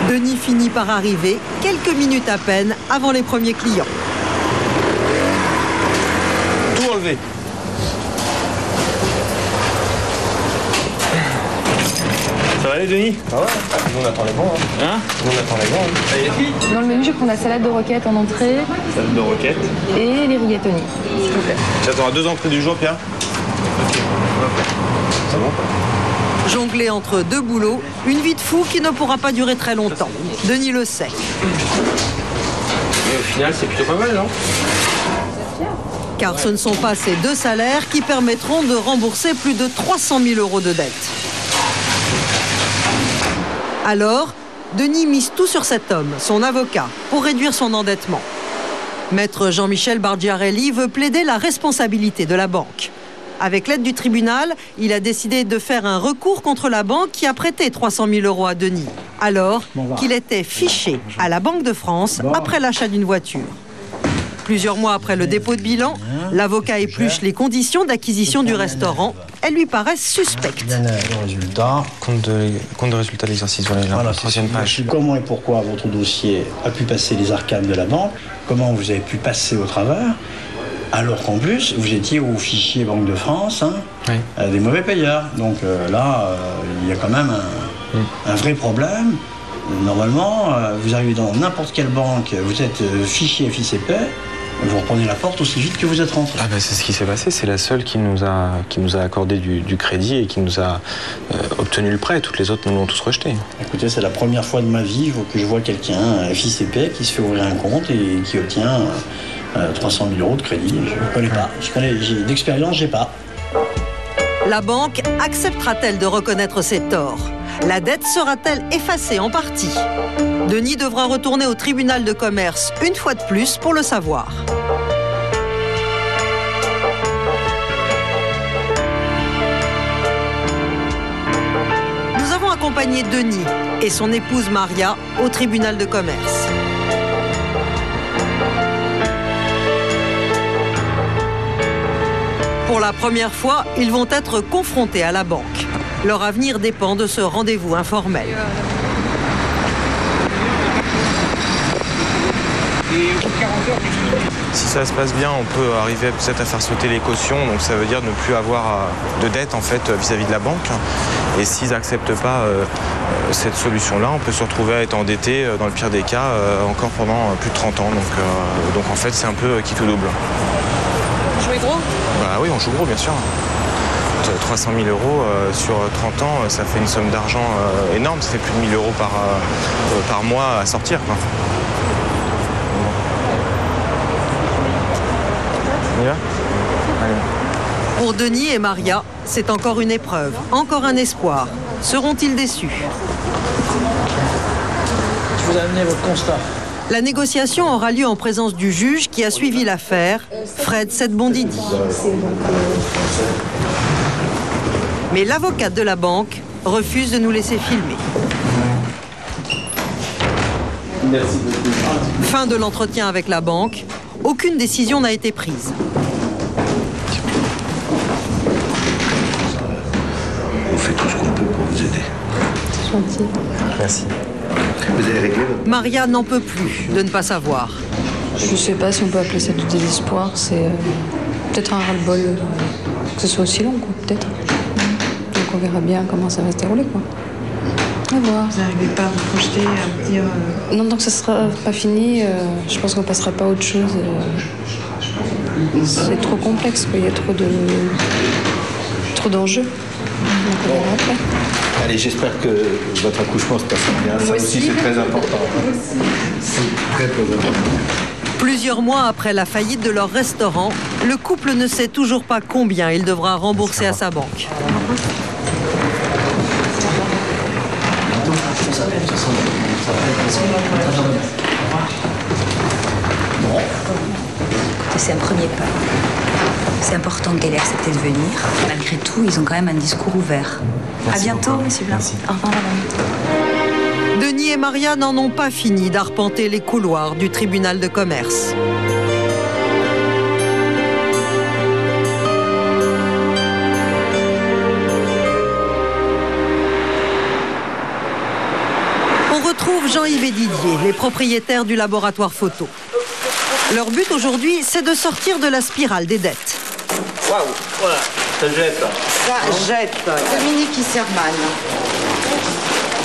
Denis finit par arriver quelques minutes à peine avant les premiers clients. Tout enlevé. Ça va Allez, Denis. Ah ouais, nous on attend les bons. Hein, nous on attend les bons. Dans le menu, je prends la salade de roquette en entrée. Salade de roquette. Et les rigatoni, s'il vous plaît. J'attends 2 entrées du jour, Pierre. Ok. C'est bon. Jongler entre 2 boulots, une vie de fou qui ne pourra pas durer très longtemps. Denis le sait. Mais au final, c'est plutôt pas mal, non? Car ce ne sont pas ces 2 salaires qui permettront de rembourser plus de 300 000 € de dette. Alors, Denis mise tout sur cet homme, son avocat, pour réduire son endettement. Maître Jean-Michel Bargiarelli veut plaider la responsabilité de la banque. Avec l'aide du tribunal, il a décidé de faire un recours contre la banque qui a prêté 300 000 € à Denis, alors qu'il était fiché à la Banque de France après l'achat d'une voiture. Plusieurs mois après le dépôt de bilan, l'avocat épluche les conditions d'acquisition du restaurant. Elles lui paraissent suspectes. Compte de résultat de l'exercice, voilà, la troisième page. Comment et pourquoi votre dossier a pu passer les arcanes de la banque? Comment vous avez pu passer au travers? Alors qu'en plus, vous étiez au fichier Banque de France, des mauvais payeurs. Donc là, il y a quand même un vrai problème. Normalement, vous arrivez dans n'importe quelle banque, vous êtes fichier FICP, vous reprenez la porte aussi vite que vous êtes rentré. Ah ben c'est ce qui s'est passé, c'est la seule qui nous a accordé du crédit et qui nous a obtenu le prêt. Toutes les autres nous l'ont tous rejeté. Écoutez, c'est la première fois de ma vie que je vois quelqu'un, FICP, qui se fait ouvrir un compte et qui obtient 300 000 € de crédit. Je ne connais pas. D'expérience, j'ai pas. La banque acceptera-t-elle de reconnaître ses torts? La dette sera-t-elle effacée en partie? Denis devra retourner au tribunal de commerce une fois de plus pour le savoir. Nous avons accompagné Denis et son épouse Maria au tribunal de commerce. Pour la première fois, ils vont être confrontés à la banque. Leur avenir dépend de ce rendez-vous informel. Si ça se passe bien, on peut arriver peut-être à faire sauter les cautions, donc ça veut dire ne plus avoir de dette en fait vis-à-vis de la banque. Et s'ils n'acceptent pas cette solution-là, on peut se retrouver à être endetté dans le pire des cas encore pendant plus de 30 ans. Donc en fait c'est un peu qui tout double. Vous jouez gros? Bah oui, on joue gros bien sûr. 300 000 € sur 30 ans, ça fait une somme d'argent énorme, ça fait plus de 1 000 € par mois à sortir, quoi. On y va ? Allez. Pour Denis et Maria, c'est encore une épreuve, encore un espoir. Seront-ils déçus? Je vous ai amené votre constat. La négociation aura lieu en présence du juge qui a suivi l'affaire, Fred Sedbondidi. Mais l'avocate de la banque refuse de nous laisser filmer. Fin de l'entretien avec la banque. Aucune décision n'a été prise. On fait tout ce qu'on peut pour vous aider. C'est gentil. Merci. Vous avez réglé votre... Maria n'en peut plus de ne pas savoir. Je sais pas si on peut appeler ça du désespoir. C'est peut-être un ras-le-bol que ce soit aussi long, quoi, peut-être. Donc on verra bien comment ça va se dérouler, quoi. À voir. Vous n'arrivez pas à vous projeter, à vous dire... Non, tant que ça sera pas fini, je pense qu'on passera pas à autre chose. C'est trop complexe, quoi. Il y a trop d'enjeux. Donc on verra après. Allez, j'espère que votre accouchement se passera bien. Ça aussi, c'est très important. C'est très, très important. Plusieurs mois après la faillite de leur restaurant, le couple ne sait toujours pas combien il devra rembourser à sa banque. C'est un premier pas. C'est important qu'elle ait accepté de venir. Malgré tout, ils ont quand même un discours ouvert. Merci à bientôt, beaucoup. monsieur Blanc. Merci. Au revoir, madame. Denis et Maria n'en ont pas fini d'arpenter les couloirs du tribunal de commerce. On retrouve Jean-Yves et Didier, les propriétaires du laboratoire photo. Leur but aujourd'hui, c'est de sortir de la spirale des dettes. Waouh, voilà, ça jette. Ça jette. Dominique Isserman.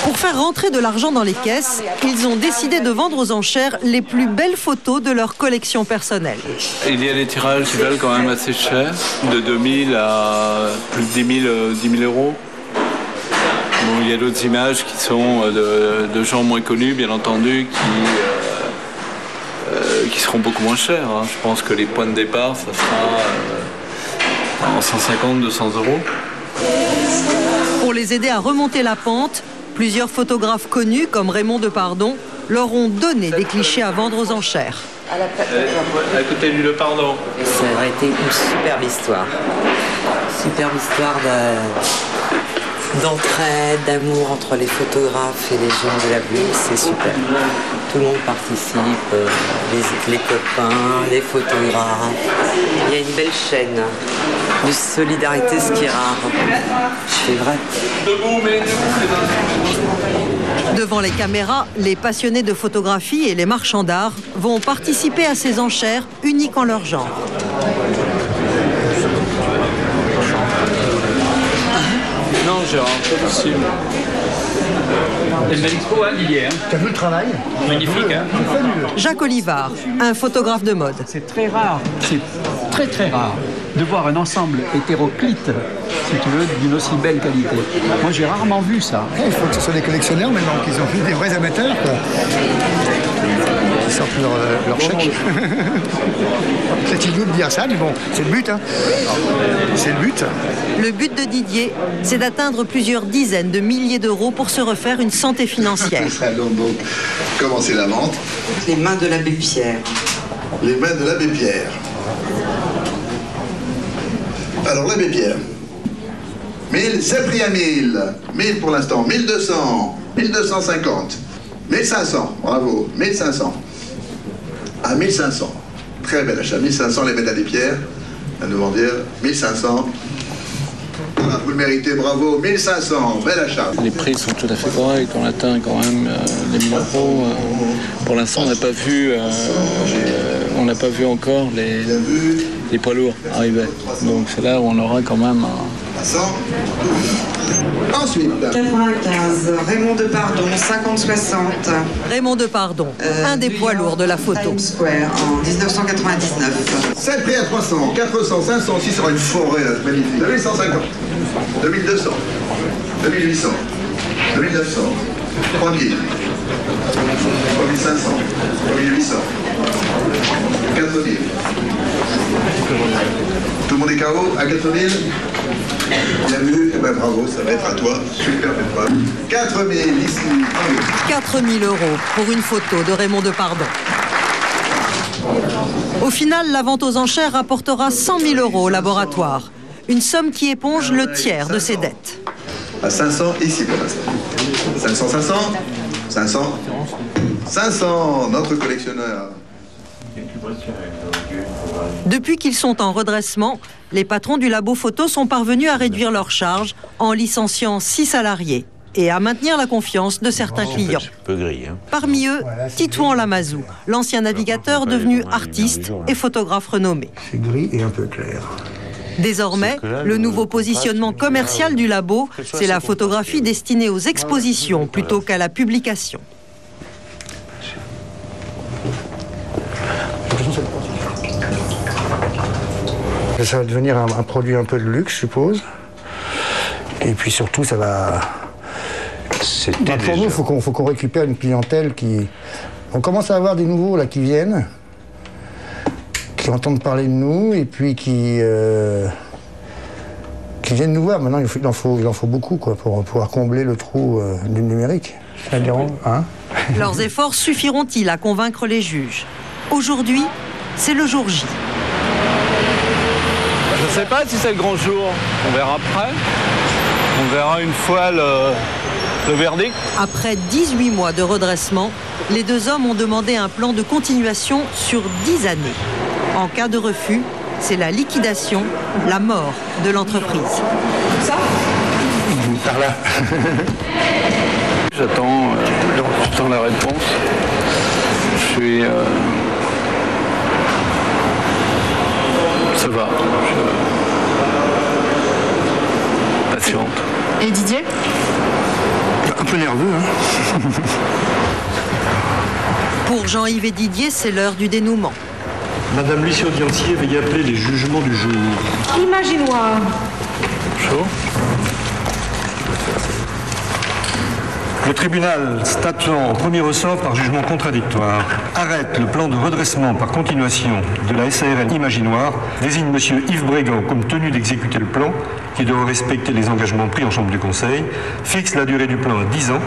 Pour faire rentrer de l'argent dans les caisses, ils ont décidé de vendre aux enchères les plus belles photos de leur collection personnelle. Il y a des tirages qui valent quand même assez cher, de 2000 à plus de 10 000 euros. Bon, il y a d'autres images qui sont de gens moins connus, bien entendu, qui seront beaucoup moins chères. Hein. Je pense que les points de départ, ça sera en 150-200 euros. Pour les aider à remonter la pente, plusieurs photographes connus, comme Raymond Depardon, leur ont donné des clichés à vendre aux enchères. À côté du Depardon. Ça aurait été une superbe histoire. Superbe histoire d'entraide, d'amour entre les photographes et les gens de la bulle, c'est super. Tout le monde participe, les copains, les photographes. Il y a une belle chaîne de solidarité, ce qui est rare. C'est vrai. Devant les caméras, les passionnés de photographie et les marchands d'art vont participer à ces enchères uniques en leur genre. Non, Gérard, pas possible. C'est une belle expo, hein, Didier. T'as vu le travail? Magnifique, hein. Jacques Olivard, un photographe de mode. C'est très rare, c'est très très rare de voir un ensemble hétéroclite, si tu veux, d'une aussi belle qualité. Moi, j'ai rarement vu ça. Il faut que ce soit des collectionneurs maintenant, qu'ils ont fait des vrais amateurs, quoi. Qui sortent leur chèque. C'est idiot de dire ça, mais bon, c'est le but, hein. C'est le but. Le but de Didier, c'est d'atteindre plusieurs dizaines de milliers d'euros pour se refaire une santé financière. Allons donc commencer la vente. Les mains de l'abbé Pierre. Les mains de l'abbé Pierre. Alors l'abbé Pierre. 1000, c'est pris à 1000. 1000 pour l'instant. 1200. 1250. 1500. Bravo. 1500. À 1500. Très bel achat. 1500 les médailles des pierres. La demandière. 1500. Voilà, vous le méritez, bravo. 1500, bel achat. Les prix sont tout à fait corrects. On atteint quand même les 1000 euros. Pour l'instant, on n'a pas vu encore les poids lourds arriver. Donc c'est là où on aura quand même Ensuite. 95, Raymond Depardon, 50-60. Raymond Depardon, un des poids lourds de la photo. Times Square, en 1999. C'est prix à 300, 400, 500, 600, une forêt là, magnifique. 2150, 2200, 2800, 2900, 3000, 3500, 3800, 4000. Tout le monde est KO à 4000. Bien vu, eh ben bravo, ça va être à toi. Super étoile. 4000 ici. 4000 euros pour une photo de Raymond Depardon. Au final, la vente aux enchères rapportera 100 000 euros au laboratoire. Une somme qui éponge le tiers de ses dettes. À 500 ici pour l'instant. 500, 500, 500, 500, notre collectionneur. Depuis qu'ils sont en redressement, les patrons du labo photo sont parvenus à réduire leurs charges en licenciant 6 salariés et à maintenir la confiance de certains clients. Parmi eux, Titouan Lamazou, l'ancien navigateur devenu artiste et photographe renommé. C'est gris et un peu clair. Désormais, le nouveau positionnement commercial du labo, c'est la photographie destinée aux expositions plutôt qu'à la publication. Ça va devenir un produit un peu de luxe, je suppose. Et puis surtout, ça va... pour nous, il faut qu'on récupère une clientèle qui... On commence à avoir des nouveaux là qui viennent, qui entendent parler de nous et puis qui viennent nous voir. Maintenant, il en faut beaucoup quoi, pour pouvoir combler le trou du numérique. Ça dérange, hein? Leurs efforts suffiront-ils à convaincre les juges? Aujourd'hui, c'est le jour J. Je ne sais pas si c'est le grand jour. On verra après. On verra une fois le verdict. Après 18 mois de redressement, les deux hommes ont demandé un plan de continuation sur 10 années. En cas de refus, c'est la liquidation, la mort de l'entreprise. Ça par là. J'attends la réponse. Je suis... Ça va. Patiente. Et Didier? Un peu nerveux, hein. Pour Jean-Yves et Didier, c'est l'heure du dénouement. Madame Lucie Audiencier, veuillez appeler les jugements du jour. Imaginoire. Bonjour. Le tribunal, statuant au premier ressort par jugement contradictoire, arrête le plan de redressement par continuation de la SARL Imaginoire, désigne M. Yves Brégan comme tenu d'exécuter le plan, qui doit respecter les engagements pris en chambre du Conseil, fixe la durée du plan à 10 ans,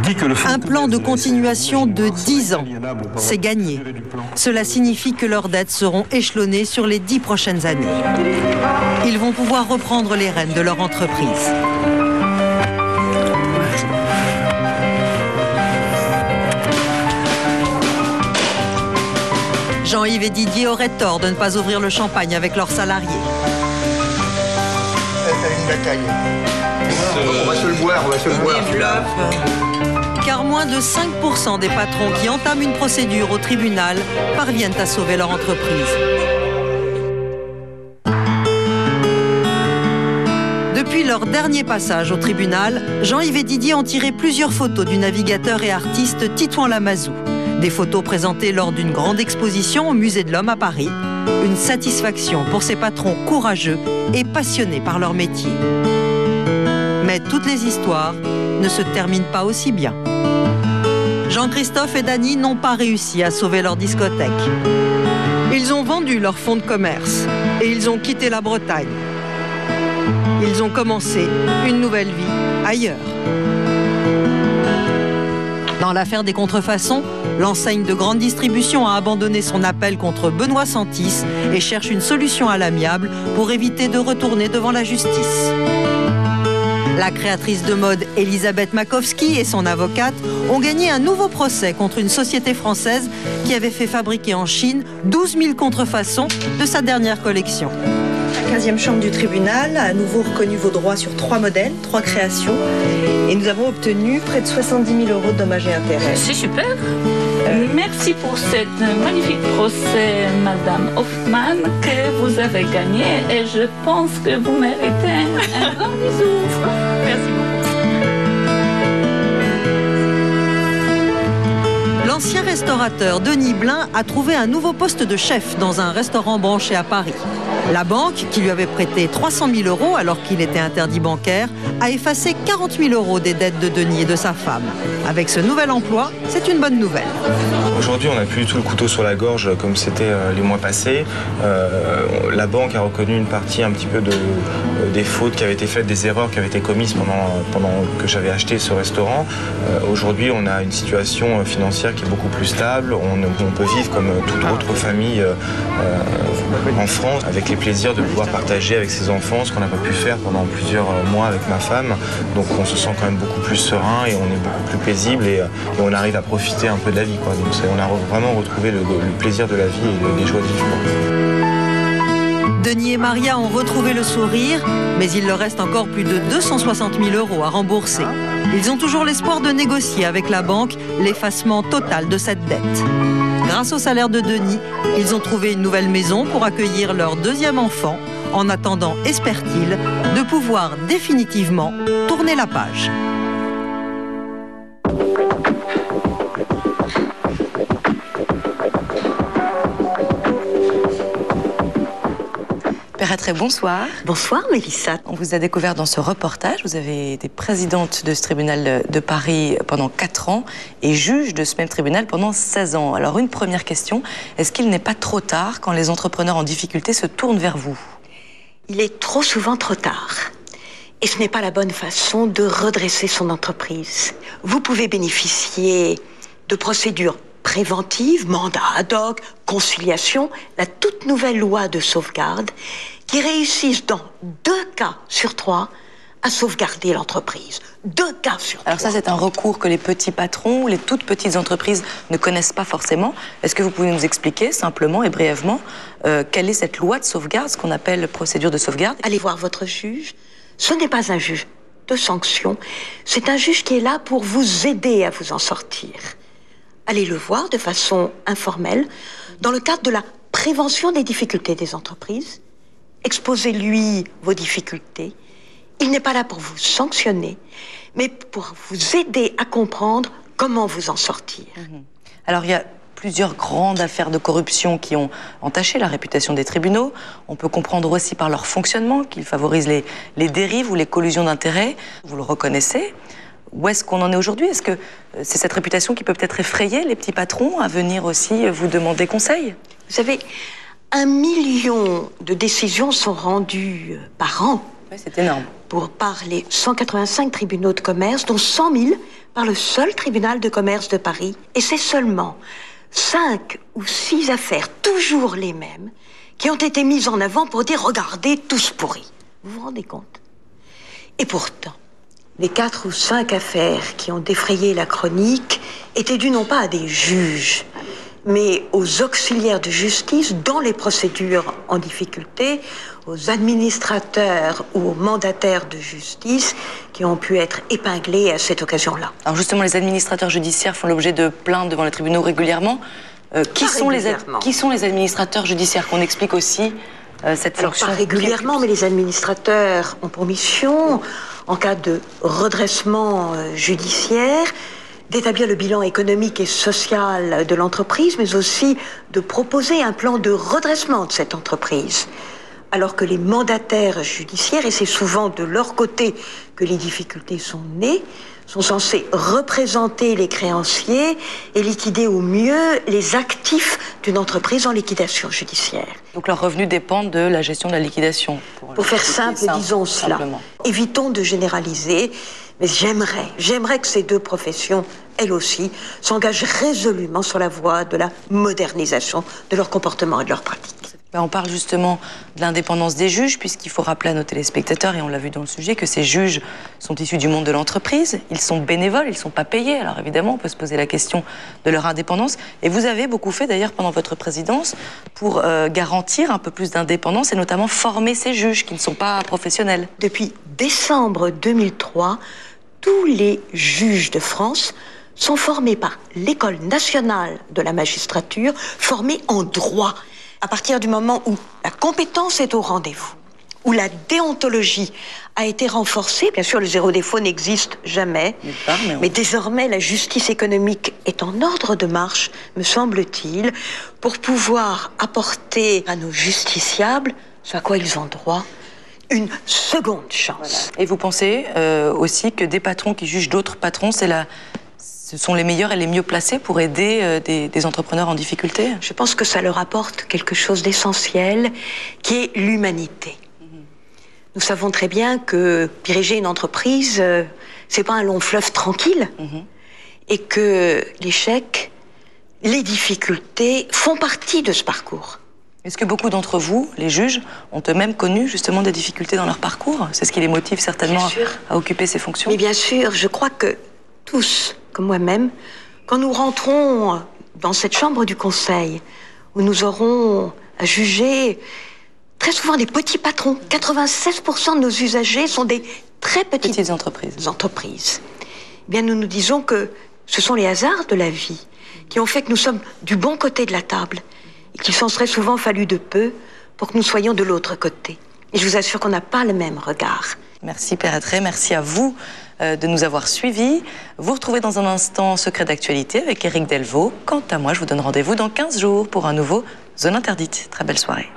dit que le un plan de continuation de 10 ans, c'est gagné. Cela signifie que leurs dettes seront échelonnées sur les 10 prochaines années. Ils vont pouvoir reprendre les rênes de leur entreprise. Jean-Yves et Didier auraient tort de ne pas ouvrir le champagne avec leurs salariés. Une bataille. On va se le boire, on va se le boire. Car moins de 5% des patrons qui entament une procédure au tribunal parviennent à sauver leur entreprise. Depuis leur dernier passage au tribunal, Jean-Yves et Didier ont tiré plusieurs photos du navigateur et artiste Titouan Lamazou. Des photos présentées lors d'une grande exposition au Musée de l'Homme à Paris. Une satisfaction pour ces patrons courageux et passionnés par leur métier. Mais toutes les histoires ne se terminent pas aussi bien. Jean-Christophe et Dany n'ont pas réussi à sauver leur discothèque. Ils ont vendu leur fonds de commerce et ils ont quitté la Bretagne. Ils ont commencé une nouvelle vie ailleurs. Dans l'affaire des contrefaçons, l'enseigne de grande distribution a abandonné son appel contre Benoît Santis et cherche une solution à l'amiable pour éviter de retourner devant la justice. La créatrice de mode Elisabeth Makowski et son avocate ont gagné un nouveau procès contre une société française qui avait fait fabriquer en Chine 12 000 contrefaçons de sa dernière collection. La 15e chambre du tribunal a à nouveau reconnu vos droits sur 3 modèles, 3 créations. Et nous avons obtenu près de 70 000 € de dommages et intérêts. C'est super. Merci pour cet magnifique procès, Madame Hoffman, que vous avez gagné. Et je pense que vous méritez un grand bisou. Merci beaucoup. L'ancien restaurateur Denis Blin a trouvé un nouveau poste de chef dans un restaurant branché à Paris. La banque, qui lui avait prêté 300 000 € alors qu'il était interdit bancaire, a effacé 40 000 € des dettes de Denis et de sa femme. Avec ce nouvel emploi, c'est une bonne nouvelle. Aujourd'hui, on n'a plus du tout le couteau sur la gorge comme c'était les mois passés. La banque a reconnu une partie un petit peu des fautes qui avaient été faites, des erreurs qui avaient été commises pendant que j'avais acheté ce restaurant. Aujourd'hui, on a une situation financière qui est beaucoup plus stable. On peut vivre comme toute autre famille en France, avec les plaisirs de pouvoir partager avec ses enfants ce qu'on n'a pas pu faire pendant plusieurs mois avec ma femme. Donc on se sent quand même beaucoup plus serein et on est beaucoup plus paisible et on arrive à profiter un peu de la vie, quoi. Donc on a vraiment retrouvé le plaisir de la vie et les joies de vivre. Denis et Maria ont retrouvé le sourire, mais il leur reste encore plus de 260 000 € à rembourser. Ils ont toujours l'espoir de négocier avec la banque l'effacement total de cette dette. Grâce au salaire de Denis, ils ont trouvé une nouvelle maison pour accueillir leur deuxième enfant, en attendant, espèrent-ils, de pouvoir définitivement tourner la page. Père Attrey, bonsoir. Bonsoir Mélissa. On vous a découvert dans ce reportage. Vous avez été présidente de ce tribunal de Paris pendant 4 ans et juge de ce même tribunal pendant 16 ans. Alors une première question, est-ce qu'il n'est pas trop tard quand les entrepreneurs en difficulté se tournent vers vous? Il est trop souvent trop tard. Et ce n'est pas la bonne façon de redresser son entreprise. Vous pouvez bénéficier de procédures préventive, mandat ad hoc, conciliation, la toute nouvelle loi de sauvegarde qui réussissent dans 2 cas sur 3 à sauvegarder l'entreprise. 2 cas sur 3. Alors ça, c'est un recours que les petits patrons ou les toutes petites entreprises ne connaissent pas forcément. Est-ce que vous pouvez nous expliquer simplement et brièvement quelle est cette loi de sauvegarde, ce qu'on appelle procédure de sauvegarde? Allez voir votre juge. Ce n'est pas un juge de sanction, c'est un juge qui est là pour vous aider à vous en sortir. Allez le voir de façon informelle, dans le cadre de la prévention des difficultés des entreprises. Exposez-lui vos difficultés. Il n'est pas là pour vous sanctionner, mais pour vous aider à comprendre comment vous en sortir. Alors, il y a plusieurs grandes affaires de corruption qui ont entaché la réputation des tribunaux. On peut comprendre aussi par leur fonctionnement qu'ils favorisent les dérives ou les collusions d'intérêts. Vous le reconnaissez. Où est-ce qu'on en est aujourd'hui? Est-ce que c'est cette réputation qui peut peut-être effrayer les petits patrons à venir aussi vous demander conseil? Vous savez, 1 million de décisions sont rendues par an. Oui, c'est énorme. Par les 185 tribunaux de commerce, dont 100 000 par le seul tribunal de commerce de Paris. Et c'est seulement 5 ou 6 affaires, toujours les mêmes, qui ont été mises en avant pour dire « regardez, tous pourris ». Vous vous rendez compte? Et pourtant, les 4 ou 5 affaires qui ont défrayé la chronique étaient dues non pas à des juges, mais aux auxiliaires de justice dans les procédures en difficulté, aux administrateurs ou aux mandataires de justice qui ont pu être épinglés à cette occasion-là. Alors justement, les administrateurs judiciaires font l'objet de plaintes devant les tribunaux régulièrement. Qui sont les administrateurs judiciaires? Qu'on explique aussi cette fonction. Pas régulièrement, mais les administrateurs ont pour mission, en cas de redressement judiciaire, d'établir le bilan économique et social de l'entreprise, mais aussi de proposer un plan de redressement de cette entreprise. Alors que les mandataires judiciaires, et c'est souvent de leur côté que les difficultés sont nées, sont censés représenter les créanciers et liquider au mieux les actifs d'une entreprise en liquidation judiciaire. Donc leurs revenus dépendent de la gestion de la liquidation. Pour faire simple, disons cela. Évitons de généraliser, mais j'aimerais que ces deux professions, elles aussi, s'engagent résolument sur la voie de la modernisation de leur comportement et de leurs pratiques. On parle justement de l'indépendance des juges, puisqu'il faut rappeler à nos téléspectateurs, et on l'a vu dans le sujet, que ces juges sont issus du monde de l'entreprise, ils sont bénévoles, ils ne sont pas payés. Alors évidemment, on peut se poser la question de leur indépendance. Et vous avez beaucoup fait d'ailleurs pendant votre présidence pour garantir un peu plus d'indépendance et notamment former ces juges qui ne sont pas professionnels. Depuis décembre 2003, tous les juges de France sont formés par l'École nationale de la magistrature, formés en droit. À partir du moment où la compétence est au rendez-vous, où la déontologie a été renforcée, bien sûr le zéro défaut n'existe jamais, mais désormais la justice économique est en ordre de marche, me semble-t-il, pour pouvoir apporter à nos justiciables ce à quoi ils ont droit, une seconde chance. Et vous pensez aussi que des patrons qui jugent d'autres patrons, ce sont les meilleurs et les mieux placés pour aider des entrepreneurs en difficulté? Je pense que ça leur apporte quelque chose d'essentiel, qui est l'humanité. Nous savons très bien que diriger une entreprise, c'est pas un long fleuve tranquille, et que l'échec, les difficultés font partie de ce parcours. Est-ce que beaucoup d'entre vous, les juges, ont eux-mêmes connu justement des difficultés dans leur parcours? C'est ce qui les motive certainement à occuper ces fonctions? Mais bien sûr, je crois que tous, comme moi-même, quand nous rentrons dans cette chambre du conseil, où nous aurons à juger très souvent des petits patrons, 96% de nos usagers sont des très petites entreprises. Eh bien, nous nous disons que ce sont les hasards de la vie qui ont fait que nous sommes du bon côté de la table et qu'il s'en serait souvent fallu de peu pour que nous soyons de l'autre côté. Et je vous assure qu'on n'a pas le même regard. Merci Père Attré, merci à vous de nous avoir suivis. Vous retrouvez dans un instant Secret d'actualité avec Éric Delvaux. Quant à moi, je vous donne rendez-vous dans 15 jours pour un nouveau Zone Interdite. Très belle soirée.